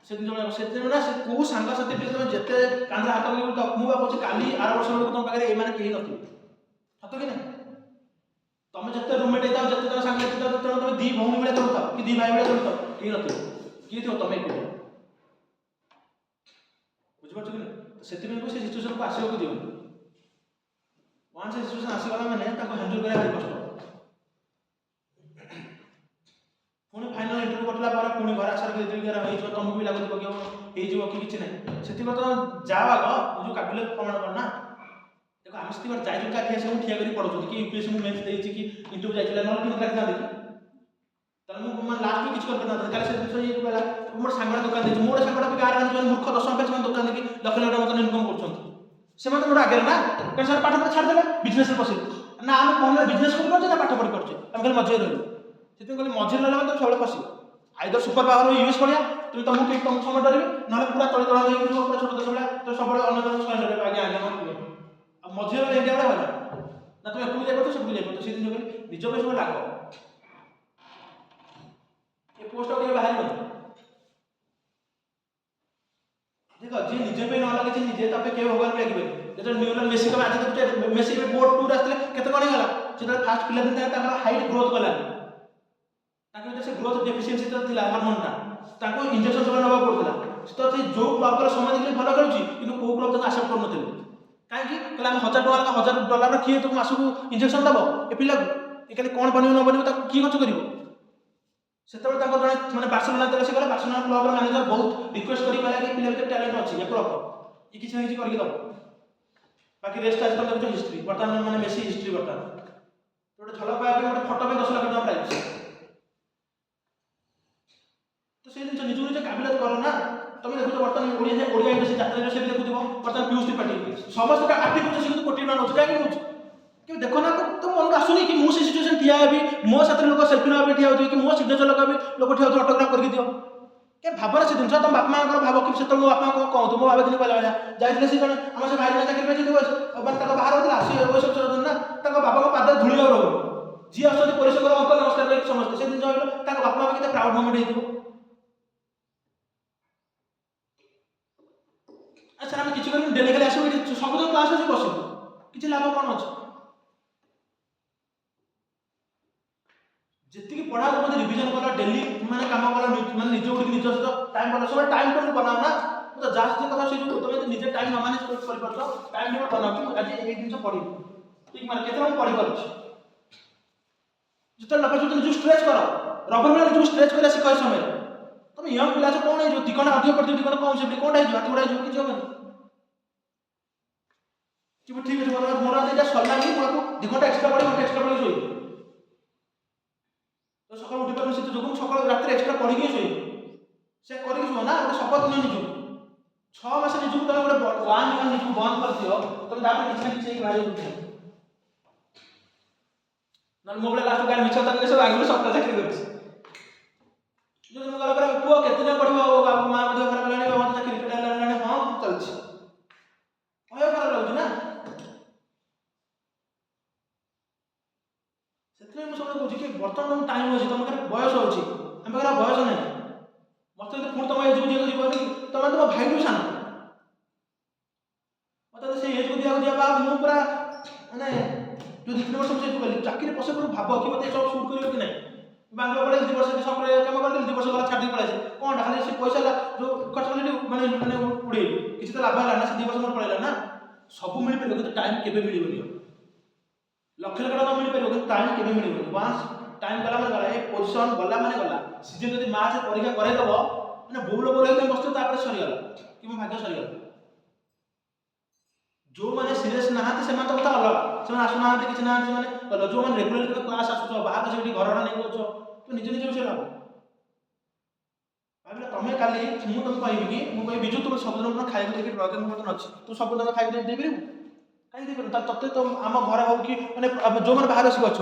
Speaker 1: से दिन जो से दिन ना से को सांगा सते पे तुम जते कांद्रा हाथ को तो मु बाप छ काली 8 वर्ष लोग तुम पाखे ए माने केही नथि सतो कि ना तुम जते रूममेट जाओ जते जन सांगा जते तुम दी भौणी बेले करूता कि दी भाई बेले करूता केही नथि कि थियो तुम को बुझ पछ कि ना सेति में को से सिचुएशन को आसीबो को दियो वन से सिचुएशन आसी वाला माने ताको हैंडल करे भारी कष्ट पुणी फाइनल इंटरव्यू करला पर पुणी घर आसार के देई गेरा होई जो तुम भी लागत बगियो हे जो कि किछि नै सेति को तो जावा गो जो काबिलियत प्रमाण करना देखो हम स्थिति पर जाय जो का के से ठिया करी पड़ो कि यूपीएससी मु मेंस देई कि इंटरव्यू जाइला न कि रखना देखि त मु मन लास्ट में किछि कर करना काले से दिन ये बेला मोर सांगडा दुकान दे मोर सांगडा भी गार जो मूर्ख 10 रुपया से दुकान दे लक्ष लक्ष मत इनकम करछन से मत मोर आगे ना के सर पाठ पर छाड़ देबे बिजनेस में पसिल ना हम पहले बिजनेस कर ना पाठ पढ़ करछे हम कल मजे रहू सेति कहले मझिर रहला मतलब सबले फसी आइदर सुपर पावर यूज करिया तुम तुम समय डरबे ना पूरा तळे तळे होई पूरा छोट देश वाला तो सबले अन्य जन समय डरबे आगे आगे मत अब मझिर रहले इंडिया वाला ना तुम एपु जाय तो सब जाय तो सेति जो निज पे सब लागो ए पोस्ट के बाहर न देखो जे निज पे न लागे जे निजे तबे के भगवान पे लागिबे যেটা নিউরন মেসি কবে আজ দেখুছে মেসি ଏବେ ବୋର୍ଡ 2 ରେ ଆସିଥିଲେ କେତେ କଣ ହେଇଗଲା ଯେତେବେଳେ ଫାଷ୍ଟ ପିଲା ଦିନ ତାଙ୍କର ହାଇଟ୍ ଗ୍ରୋଥ କଲାନି ତାଙ୍କ ଭିତରେ ସେ ଗ୍ରୋଥ ଡେଫିସିଏନ୍ସି ତ ଥିଲା ହରମୋନଟା ତାଙ୍କୁ ଇଞ୍ଜେକ୍ସନ ସବୁ ନେବାକୁ ପଡୁଥିଲା ତ ସେ ଯୋଉ କ୍ଲବର ସମୟ ଦେଖିଲେ ଭଲ ଖେଳୁଛି କିନ୍ତୁ କୋଉ କ୍ଲବ ତାକୁ ଆକ୍ସେପ୍ଟ କରୁନଥିଲେ କାହିଁକି କହିଲେ ଆମେ $1000 କିଏ ତାକୁ ମାସକୁ ଇଞ୍ଜେକ୍ସନ ଦେବ ଏ ପିଲାକୁ ଏ ଖାଲି କ'ଣ ବନିବ ନ ବନିବ ତାକୁ କିଏ ଖର୍ଚ୍ଚ କରିବ ସେତେବେଳେ ତାଙ୍କ ଜଣେ ମାନେ ବାର୍ସେଲୋନା ଯେତେବେଳେ ସେ ଗଲେ ବାର୍ସେଲୋନା କ୍ଲବର ମ୍ୟାନେଜର ବହୁତ ରିକ୍ୱେଷ୍ଟ କରି କହିଲା କି ପିଲା ଭିତରେ ଟ୍ୟାଲେଣ୍ଟ ଅଛି ୟାକୁ ରଖ ଏ କିଛି ନା କିଛି କରିକି ଦେବ ବାକି ରେଷ୍ଟ ଆଜି ତମେ ଦେଖୁଛ ହିଷ୍ଟ୍ରି ବର୍ତ୍ତମାନ ମାନେ ମେସି ହିଷ୍ଟ୍ରି ବର୍ତ୍ତମାନ ଗୋଟେ ଝଲକ ପାଇବା ପାଇଁ ଗୋଟେ ଫଟୋ ପାଇଁ 10 ଲକ୍ଷ ଟଙ୍କା ପ୍ରାଇସ୍ ତ ସେଇ ଜିନିଷ ନିଜକୁ ନିଜେ କାବିଲିୟତ କର ନା ତମେ ଦେଖୁଛ ବର୍ତ୍ତମାନ ଓଡ଼ିଆ ଇଣ୍ଡଷ୍ଟ୍ରି ଯାତ୍ରାରେ ସେ ବି ଦେଖୁଥିବ ବର୍ତ୍ତମାନ ପିୟୁଷ ତ୍ରିପାଠୀ ସମସ୍ତେ ଆକ୍ଟିଭ କରୁଛ ସେ କିନ୍ତୁ କୋଟି ଟଙ୍କା ନେଉଛି କାହିଁକି ନେଉଛି कि देखो ना तो मन आसुनी कि मो सिचुएशन ठिया हेबी मो साथ लोक सेल्फी ना ठिया होती कि मो सिग्नेचर लगा लोक ठिया होती ऑटोग्राफ करके दियो के भावना से जिनस तुम बापा माँ भाव कि से मो बापा को कहूँ मो बाबा दिन कहला जाइए से जन आम से भाई चाकरी पाई बाहर होता सी वैश्व चरण ना बाबा पाद धूल रहो जी आस परिश्रम अंकल नमस्कार समस्त से जिन बापा माँ के प्राउड मोमेंट हो अच्छा आम किसी डेली खाली आसो सबुद क्लास अच्छे बस किसी लाभ कौन अच्छे जितकी पढ़ा तो रिविजन कला डेली माने काम कला माने निज उठ निज सहित टाइम बना सब टाइम टेबल बनाओ ना तो जा सहित कथा से जो तुम निजे टाइम न मैनेज कर परछो टाइम टेबल बनाओ कि आज ए दिन पढ़ी ठीक माने केतना पढ़ी परछ जत लगा जो निज स्ट्रेच करो रबर में जो स्ट्रेच करा सिखै समय तुम यंग पिला छ कोन है जो दिखना अधिक पढ़ दिखना कम से कोन है जो हाथ उड़ा जो कि जो कि ठीक है मोर एटा सरला नहीं मोर 2 घंटा एक्स्ट्रा पढ़ी सोई तो सकाल उठी पारे से जो सकाल रात एक्स्ट्रा पढ़ी शोए से करके शुआ ना गोटे शपथ निज निजु 6 मास निजु तुम गोटे 1 ईयर निजु बंद कर दियो तुम तापर किछ ना किछ बाहर उठे नन मोबाइल लास्ट गार मिछ तक सब आगे सप्ताह चाकरी करछि जो तुम गला पर पुओ केते दिन पढ़िबो बाबू मां मध्य खराब लानी बाबा चाकरी केटा लानी हां चलछि ओय खराब लागु ना से मुझे कौन कि बर्तमान तुम टाइम अच्छी तुम बयस अच्छी आम पाखे बयस ना मत पुणी तुम एज को दिखाई तुम तुम भाई टू सान मतलब से एज को दिया मुझे पूरा मानने जो 2-3 वर्ष मुझे कल चाकरी पशे पूरा भाव कि मतलब सब सुट कर कि नहीं बांग्लोर पड़े 2 वर्ष सब कम कर 2 वर्ष गला छाड़ी पड़े कौन खाली से पैसा जो खर्च कले माने माने उड़े किसी तो लाभ है ना से 2 वर्ष मन पड़ेगा ना सब मिल पारे तो टाइम केबे मिलबनी लक्ष लक्ष टका मिल पारे टाइम केबे मिलबनी वांस टाइम गला माने गला ए पोजीशन गला माने गला सीजन जदी मार्च परीक्षा करे दबो माने बोल बोल एकदम बसतो तापर सरी गला कि म भाग्य सरी गला जो माने सीरियस नहाते से तो कथा अलग से आसु ना किछ ना से माने जो माने रेगुलर क्लास आसु बाहर से घरडा नै होछ तो निज निज से लाभ भाबिला तमे काली मु तुम कहबी कि मु कहि बिजु तुम सब दिन खाइ देके ड्रगन मटन अछि तू सब दिन खाइ दे देबी काई देबी तते तो आम घर हो कि माने जो माने बाहर से गछ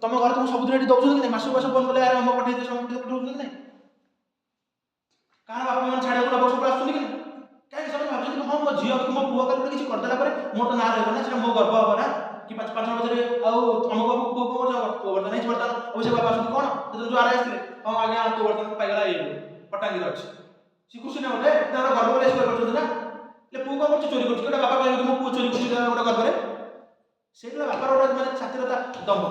Speaker 1: तुम घर तुम सब दिन दउछ कि मासु मास बन गले यार हम पठै दे सब पठौ कि नै कहां बाप मन छाड़े को बस आसु कि काई सब भाबछ कि हां मो झियो कि मो पुआ कर किछ कर देला पर मोर तो ना रहबो ना से मो गर्व हो ना कि 5 बजे आउ हम बाबू को को जा वर्तन नहीं वर्तन अवश्य बाबा सुन कोन तो जो आ आइले हम आगे तो वर्तन पाइगला ए पटांगी अछि सी खुशी न होले तार गर्व ले से करछ ना ले पु को चोरी करछ केटा बाबा कहले मो पु चोरी करछ गोटा गर्व रे सेला बापा रोड माने छात्रता दम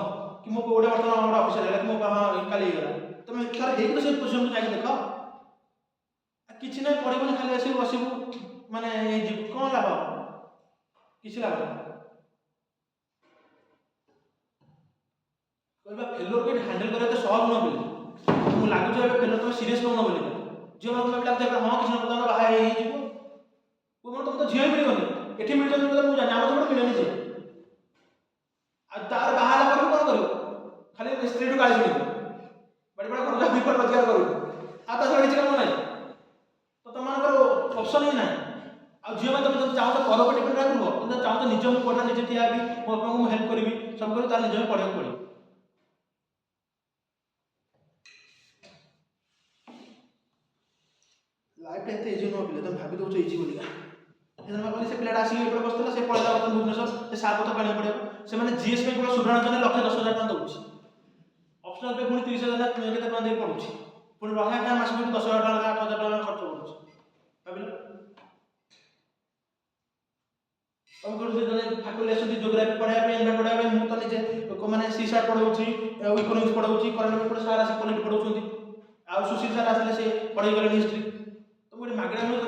Speaker 1: कि मो गोटे वर्तन हमरा ऑफिसर है कि मो हां काली गला तुम तार हेक तो से पोजीशन जाके देखो किछि नै पढिबो खाली आसी बसिबो माने ए जीव कोन लाभ किछि लाभ कहबा फेलोर के हैंडल करे तो सहज न बोली मु लागु जे फेलोर तो सीरियस न बोली जे मन को लागते हां किछि न पता बाहा हे जीव वो मन तुम तो झियो मिलबनी एठी मिल जतो मु जानि आम तो मिलनी जे आ तार बाहा ला करू कोन करू खाली स्ट्रेट गाली सुनी बड़ी बड़ा कोन विपर रोजगार करू आ ता सड़ी काम नै तो तमानकर ऑप्शन ही नहीं आ झियो में तुम चाहो तो पर डिपेंड राखबो तुम चाहो तो निज पढ़ा निज ठिया भी मो बापा को हेल्प करबी सब करी तार निज पढ़ा पड़ी लाइफ एते इजी न पिले तुम भाबी दउछ इजी बोलिका एदन भाबली से पिलाडा आसी एपरे बसतला से पळला बतन भुवनेश्वर से सात बत पाणी पड़े से माने जीएस पे पूरा सुधारण जने लक्ष 10,000 टका दउछ ऑप्शनल पे पुनी 30,000 केते टका दे पडुछ पुनी रहा का मास में 10,000 टका 8,000 टका खर्च पडुछ भाबिल तुम करू जने फैकल्टी आसुदी ज्योग्राफी पढ़ाया पे एनवायरनमेंट पढ़ाया पे मु तो निजे को माने सीसार पढ़ाउची इकोनॉमिक्स पढ़ाउची करंट अफेयर सारा से पॉलिटी पढ़ाउछंती आ सुशील सर आसले से पढ़ाई गले हिस्ट्री तो गोटे मागणा मिलु तो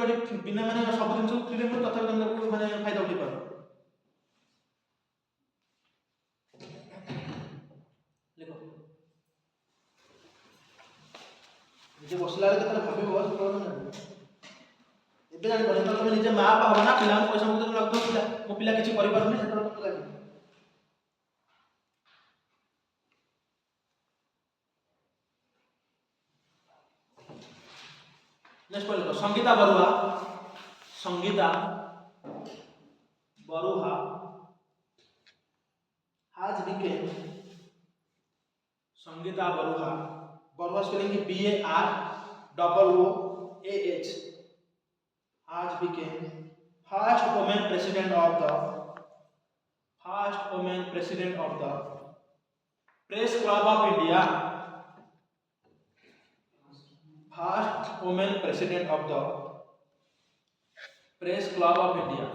Speaker 1: बिना माने सब दिन फ्री रे तथा तुमको माने फायदा उठै पारो देखो निजे बसला रे केते भाबिबो कोन ना एबे जानि पड़े तुम निजे मां बाप ना पिला पैसा मुझे लगतो पिला मो पिला किछि करि पारुनी सेतर तो लागे next point Sangeeta Baruah has became Sangeeta Baruah spelling B A R O A H has became first woman president of the Press Club of India. First woman president of the Press Club of India.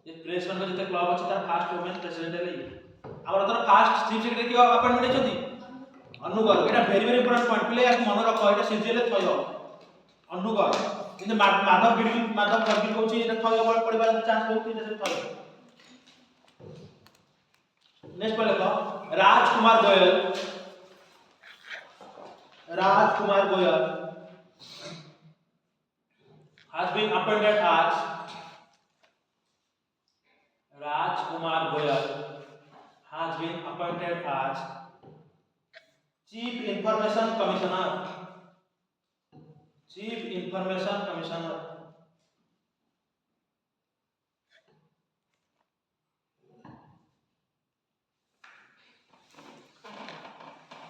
Speaker 1: ये press one जते club अछि तार first women president है our तर first chief secretary की appointment होती अनुगर एटा very important point play याक मन रख एटा सीजीएल थयो अनुगर इन माधव गडगिल कहउची एटा थयो बड़ पड़िबार चांस बहुत एटा से थयो नेक्स्ट पॉइंट देखो राजकुमार Goyal has been appointed as Chief Information Commissioner.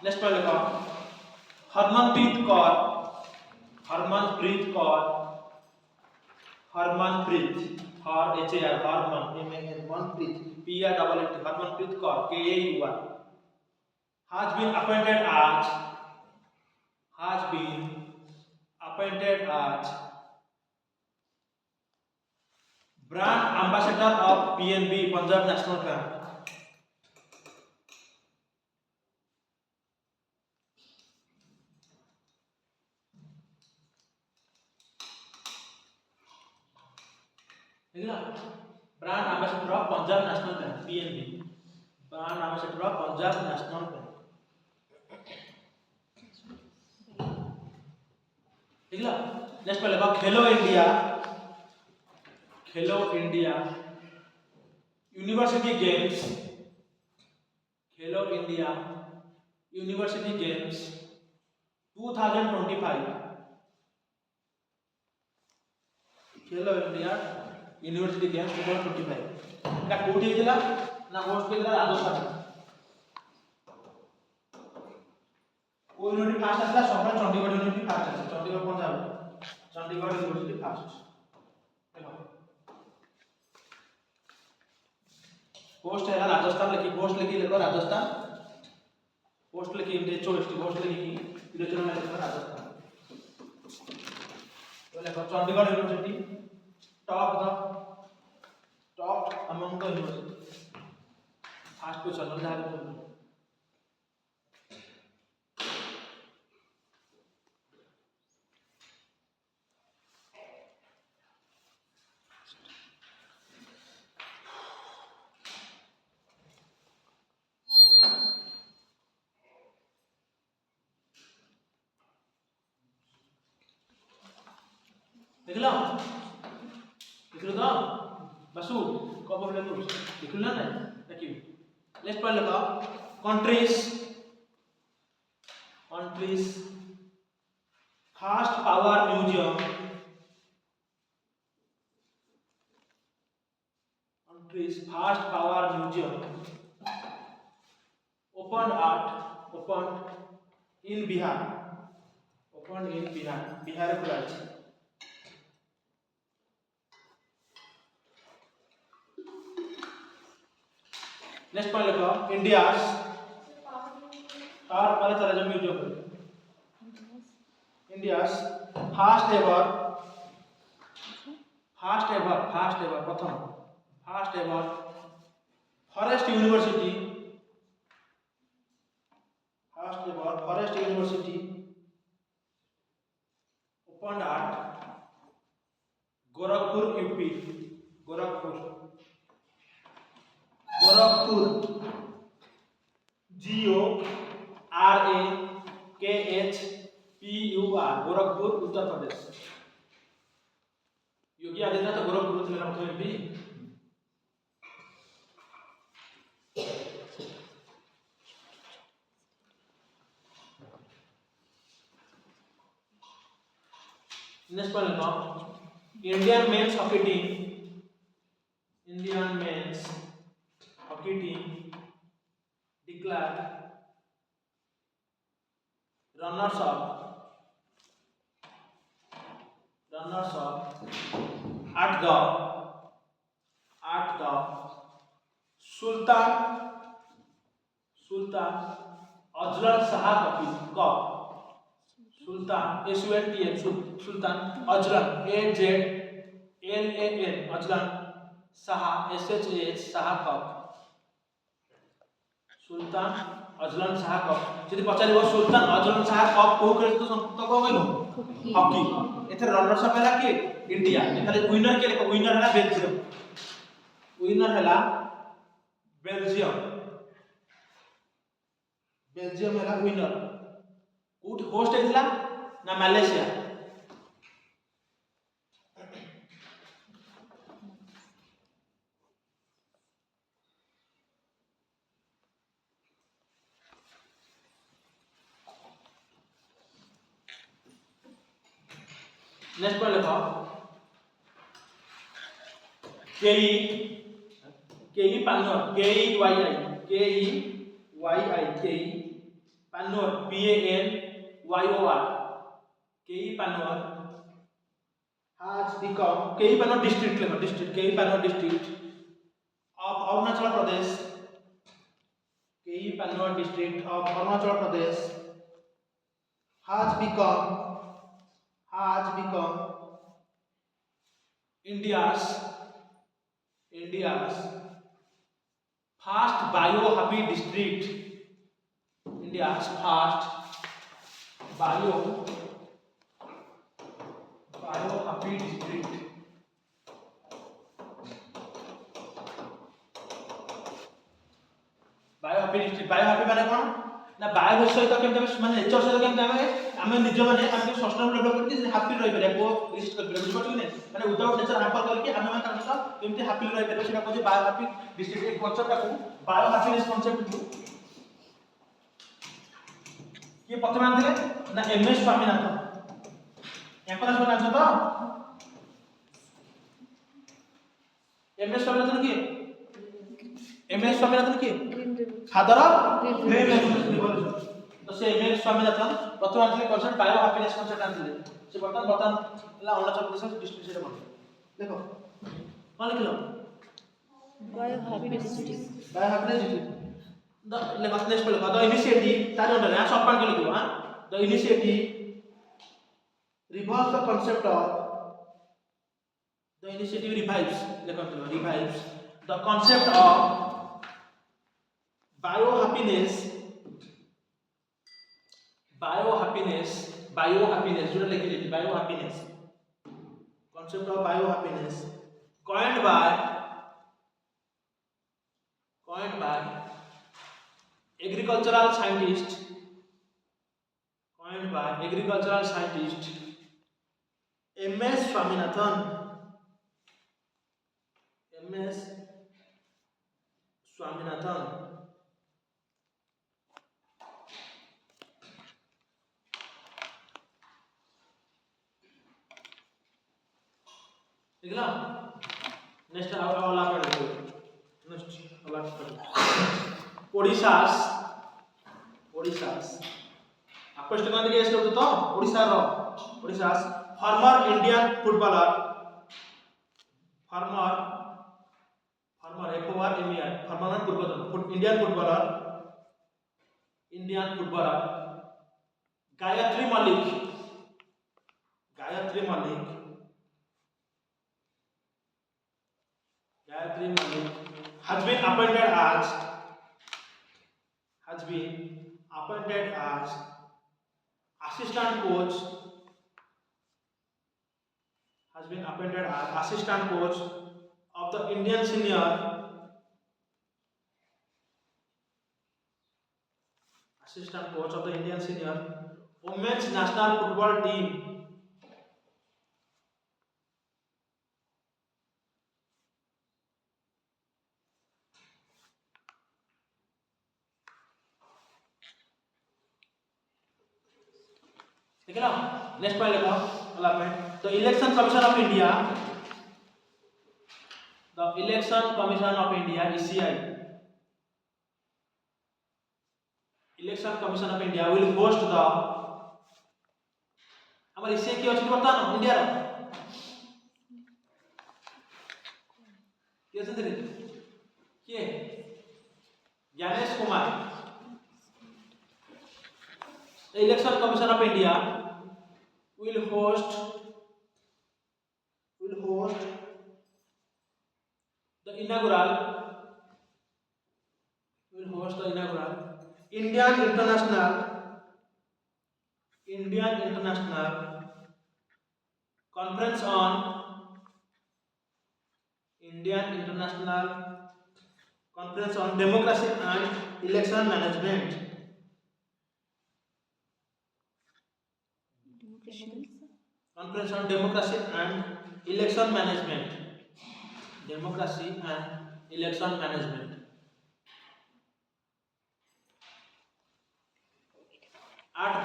Speaker 1: Next point लिखो Harmanpreet Kaur Harmanpreet Harmanpreet Kaur KAUR has been appointed as brand ambassador of PNB Punjab National Bank. Brand ambassador of Punjab national bank PNB brand ambassador of Punjab national bank ठीक है next पे लगा खेलो India university games 2025 खेलो India university games 2025 एटा कोठी हिला ना host केला राजस्थान को university fast आसला सब चंडीगढ़ यूनिवर्सिटी फास्ट आसला चंडीगढ़ पंजाब चंडीगढ़ यूनिवर्सिटी फास्ट देखो पोस्ट है राजस्थान लिखी पोस्ट लिखी लिखो राजस्थान पोस्ट लिखी इंडिया पोस्ट लिखी इलेक्ट्रॉन लिखो राजस्थान तो लिखो Chandigarh university top among the university first question on that देखला लिखलो बसु कब बोले तो लिखलो ना देखिए लेफ्ट पर लगा countries fast power museum opened in Bihar Bihar खुला है नेक्स्ट पॉइंट लिखो इंडियाज और पहले चला जाओ म्यूजियम पर इंडियाज फर्स्ट एवर प्रथम First ever Forest University. First ever Forest University opened at Gorakhpur, UP. Gorakhpur. Gorakhpur. Gorakhpur. Gorakhpur, Uttar Pradesh. Yogi Adityanath Gorakhpur थे प्रथम एमपी. नेक्स्ट पॉइंट लिखो. Indian men's hockey team. Indian men's hockey team declared runners up at the Sultan Ajlan Shah Cup. Sultan Sultan Ajlan Ajlan Shah Cup. Sultan Azlan Shah cup जदि पचारिबो Sultan Azlan Shah cup को खेल तो संपूर्ण को गइलो hockey. एथे runners up हैला के इंडिया. एथले विनर के लेको विनर हैला बेल्जियम. विनर हैला बेल्जियम हैला विनर. कोठी होस्ट हैला ना मालयेशिया. नेक्स्ट पॉइंट लिखो. केई पानोर केई पानोर PANYOR केई पानोर has become केई पानोर डिस्ट्रिक्ट लिखो. District Keyi Panyor district of Arunachal Pradesh. Keyi Panyor district of Arunachal Pradesh has become India's first bio-happy district. India's first bio-happy district. Bio-happy माने कोन ना बायो सहित केमते माने नेचर सहित केमते आमे निज माने आमे सस्टेनेबल डेवलप करके हैप्पी रहि परिया को लिस्ट कर परिया. बुझ नै माने विदाउट नेचर हैम्पर करके आमे माने तार सहित केमते हैप्पी रहि परिया सेटा को बायो हैप्पी डिस्ट्रिक्ट. एक कांसेप्ट को बायो हैप्पीनेस कांसेप्ट को ये प्रथम आनथिले ना MS स्वामीनाथन. यांको ना सुना तो MS स्वामीनाथन की फादर ऑफ ग्रीन रेवोल्यूशन. तो से MS स्वामीनाथन प्रथम आनथिले कांसेप्ट बायो हैप्पीनेस कांसेप्ट आनथिले. से बर्तमान ला अरुणाचल प्रदेश डिस्ट्रिक्ट से बोल देखो कोन लिखलो
Speaker 2: bio happiness district.
Speaker 1: The left next पे लिखो. द इनिशिएटिव तार अंडर है सब पॉइंट को लिखो. हां the initiative revives the concept of the initiative revives the concept of bio happiness जो लिख लीजिए. bio happiness concept of bio happiness coined by agricultural scientist MS Swaminathan. ठीक है. नेक्स्ट वाला पढ़ लो. नेक्स्ट वाला ओडिशास क्वेश्चन मान के ऐसे होतो तो Odisha's former Indian footballer former Indian footballer Gayatri Malik Gayatri Malik has been appointed as assistant coach of the Indian senior women's national football team. ठीक है ना? नेक्स्ट पॉइंट लिखो development. The Election Commission of India ECI Election Commission of India will host the हमर ECI की अछि बता ना India रो किए से किए Gyanesh Kumar. The Election Commission of India will host the inaugural Indian International Conference on Democracy and Election Management. Conference on Democracy and Election Management. 8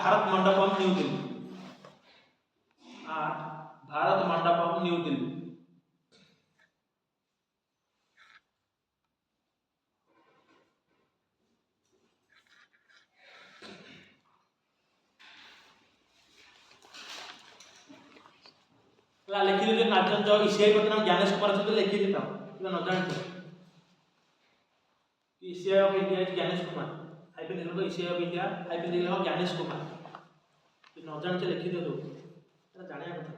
Speaker 1: Bharat Mandapam New Delhi. ला लिखि दे नाजन जो ईसीआई पत्र नाम ज्ञानेश कुमार से लिखि देता हूं तो न जानते ECI of India is Gyanesh Kumar hyphen लिखो ईसीआई ऑफ इंडिया हाइपन लिखो ज्ञानेश कुमार तो न जानते लिखि दे दो तो जानिया କଥା.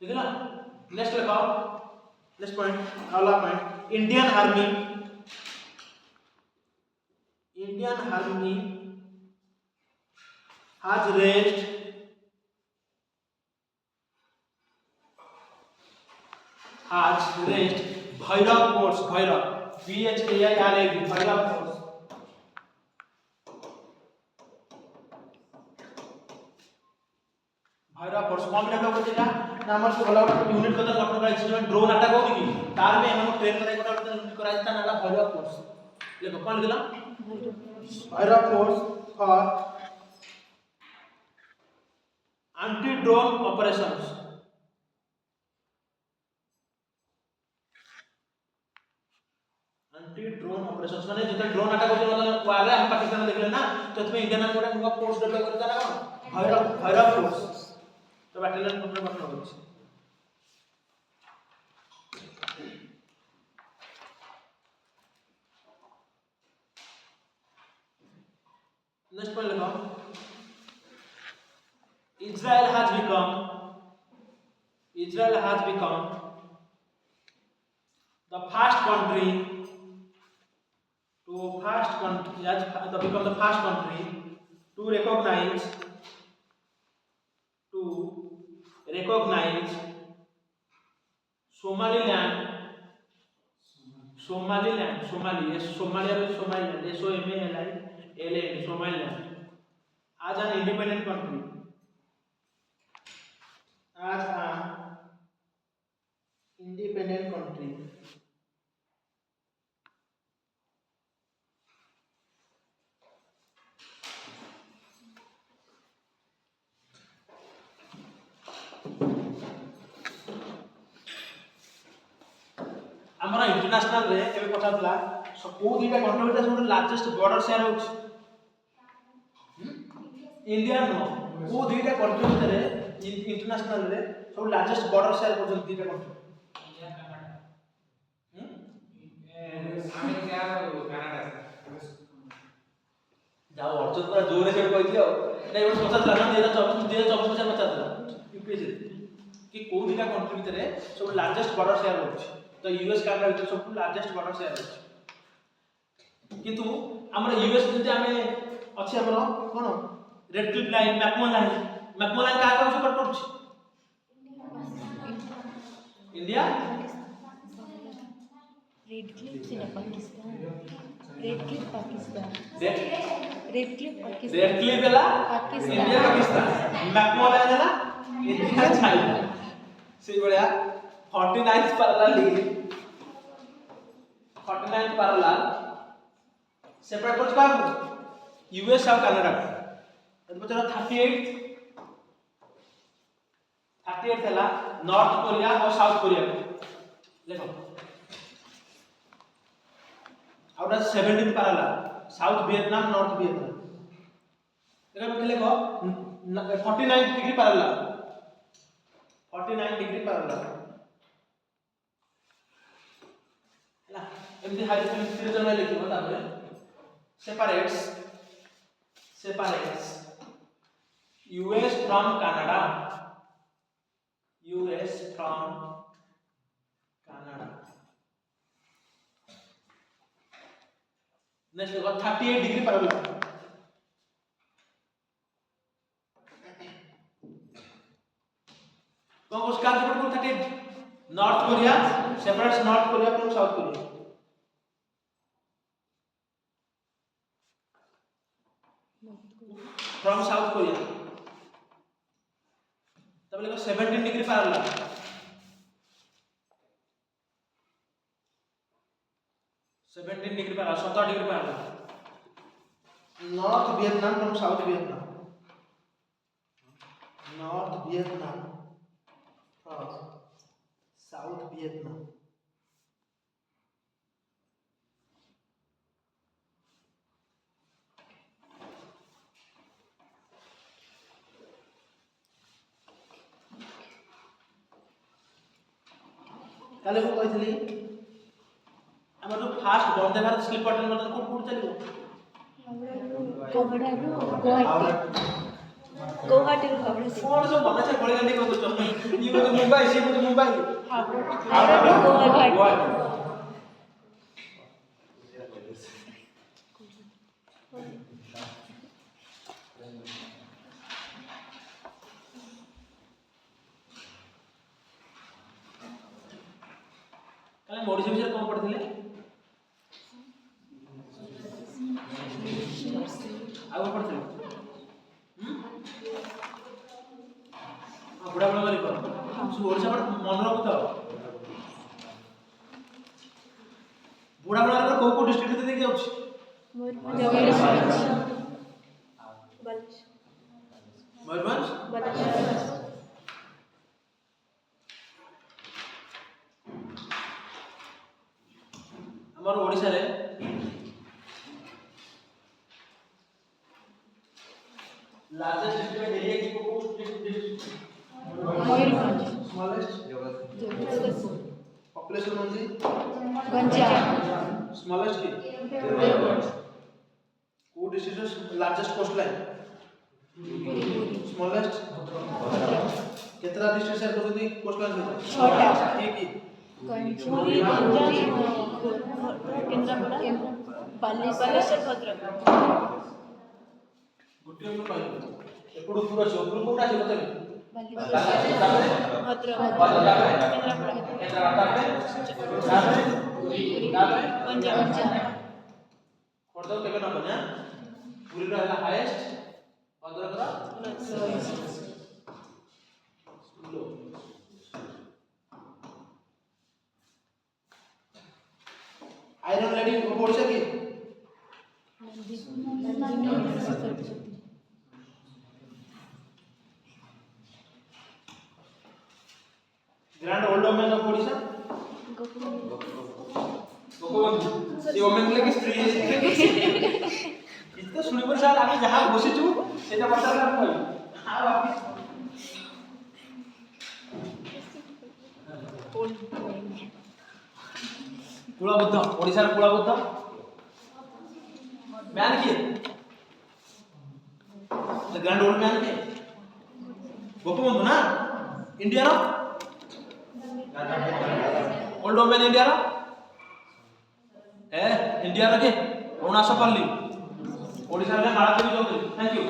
Speaker 1: ठीक है ना? नेक्स्ट लिखाओ. Next point, अगला point. Indian Army has raised Bhairav Force. BHAIRAV Bhairav Force. कौन डेवलप करथिला नामर से भला यूनिट कदर गठन कराई छै ड्रोन अटैक होनी की तार में एमन ट्रेन कराई कोटा यूनिट कराई था नाला भैरव फोर्स. देखो कौन लिखला Bhairav force for anti drone operations. माने जते ड्रोन अटैक होतो मतलब वाले हम पाकिस्तान देखले ना तो इसमें इंडियन आर्मी को फोर्स डेवलप करता ना भैरव फोर्स तो बैटलियन कंट्रोल करना होगा. नेक्स्ट पॉइंट लगाओ. Israel has become the first country to recognize Somaliland Somalia Somaliland as an independent country. हमरा इंटरनेशनल रे एबे पता थला सो को दीटा कंट्री भितर सब लार्जेस्ट बॉर्डर शेयर होछ इंडिया नो को दीटा कंट्री भितर इंटरनेशनल रे सब लार्जेस्ट बॉर्डर शेयर करछन दीटा कंट्री इंडिया कनाडा अमेरिका और कनाडा ପଞ୍ଚ ପୁରା ଜୋରରେ ସେ କହିଛି ଆଉ ନାଇଁ ଗୋଟେ ପଚାରିଥିଲା ନା 2024 ମସିହା ପଚାରିଥିଲା ୟୁପିଏସସି କି କୋଉ ଦିଟା କଣ୍ଟ୍ରି ଭିତରେ ସବୁ ଲାର୍ଜେଷ୍ଟ ବର୍ଡର ସେୟାର ରହୁଛି ତ ୟୁଏସ୍ କାନାଡା ଭିତରେ ସବୁ ଲାର୍ଜେଷ୍ଟ ବର୍ଡର ସେୟାର ରହୁଛି କିନ୍ତୁ ଆମର ୟୁଏସ୍ ଯଦି ଆମେ ଅଛି ଆମର କଣ ରେଡ୍ କ୍ଲିଫ୍ ଲାଇନ୍ ମ୍ୟାକମୋଲାନ କାହା କାହା ସପୋର୍ଟ କରୁଛି India
Speaker 2: red clips in Pakistan red clip Pakistan
Speaker 1: red
Speaker 2: clip Pakistan
Speaker 1: clip है
Speaker 2: पाकिस्तान
Speaker 1: इंडिया पाकिस्तान मैकमोलान है इंडिया चाइना से बढ़िया 49th parallel degree 49th parallel separate कर का यूएस और कनाडा तो बचरा 38 है नॉर्थ कोरिया और साउथ कोरिया देखो और 17th parallel south Vietnam north Vietnam देखो लिखो 49 डिग्री पैरेलल 49 डिग्री पैरेलल हैला एमती हाइड्रोजन तिरजन लिखिबो तापर separates US from Canada next देखो 38 डिग्री पैरेलल तो उसका सपोर्ट करो 38 north Korea separates north Korea from south Korea from south Korea तब लिखो 17 degree parallel 17 degree parallel 17 degree parallel north Vietnam from south Vietnam north Vietnam from south Vietnam काले को कहथली हमर जो fast Vande Bharat sleeper train मतलब कोन कोन चलिबो
Speaker 2: हावड़ा गुवाहाटी हावड़ा से
Speaker 1: कोन सब बना छै बड़े गंदी को तो ये तो मुंबई से तो मुंबई
Speaker 2: हावड़ा गुवाहाटी
Speaker 1: काले ओडिसा विषय कोन पढ़थिले आगो पढ़थिले बुढ़ा बुढ़ा वाली पर सु ओडिसा पर मन रखु तो बुढ़ा बुढ़ा वाली पर को डिस्ट्रिक्ट दे जाउछ मयूरभंज हमारे ओडिसा रे लार्जेस्ट डिस्ट्रिक्ट एरिया की को डिस्ट्रिक्ट स्मॉलेस्ट पॉपुलेशन म्हणजे
Speaker 2: गंजाम
Speaker 1: स्मॉलेस्ट की को district largest coast line smallest कितना डिस्ट्रिक्ट शेयर करते कोस्ट लाइन में
Speaker 2: छोटा
Speaker 1: ठीक है
Speaker 2: केंद्रापड़ा बालेश्वर भद्रक
Speaker 1: गुट्टी हम कहू एपडू पूरा से ऊपर कोटा से बताबे
Speaker 2: भद्रक
Speaker 1: केंद्रापड़ा
Speaker 2: गंजाम
Speaker 1: खोरदो केबे न बन्या पूरी रहला हाईएस्ट भद्रक रा लो आयरन लेडी को ओडिसा की grand old women of Odisha Gopabandhu से वुमेन लगे स्त्री इतना सुनि पर साथ आमी जहां बसिछु सेटा बताला हम हां वापिस कुलाबुद्ध ओडिसा कुलाबुद्ध मैन किए द ग्रैंड ओल्ड मैन के गोपबंधु ना इंडिया रो ओल्ड ओल्ड मैन इंडिया रो ए इंडिया रो के 19 पल्ली ओडिसा रे माळा देवी जोग थैंक यू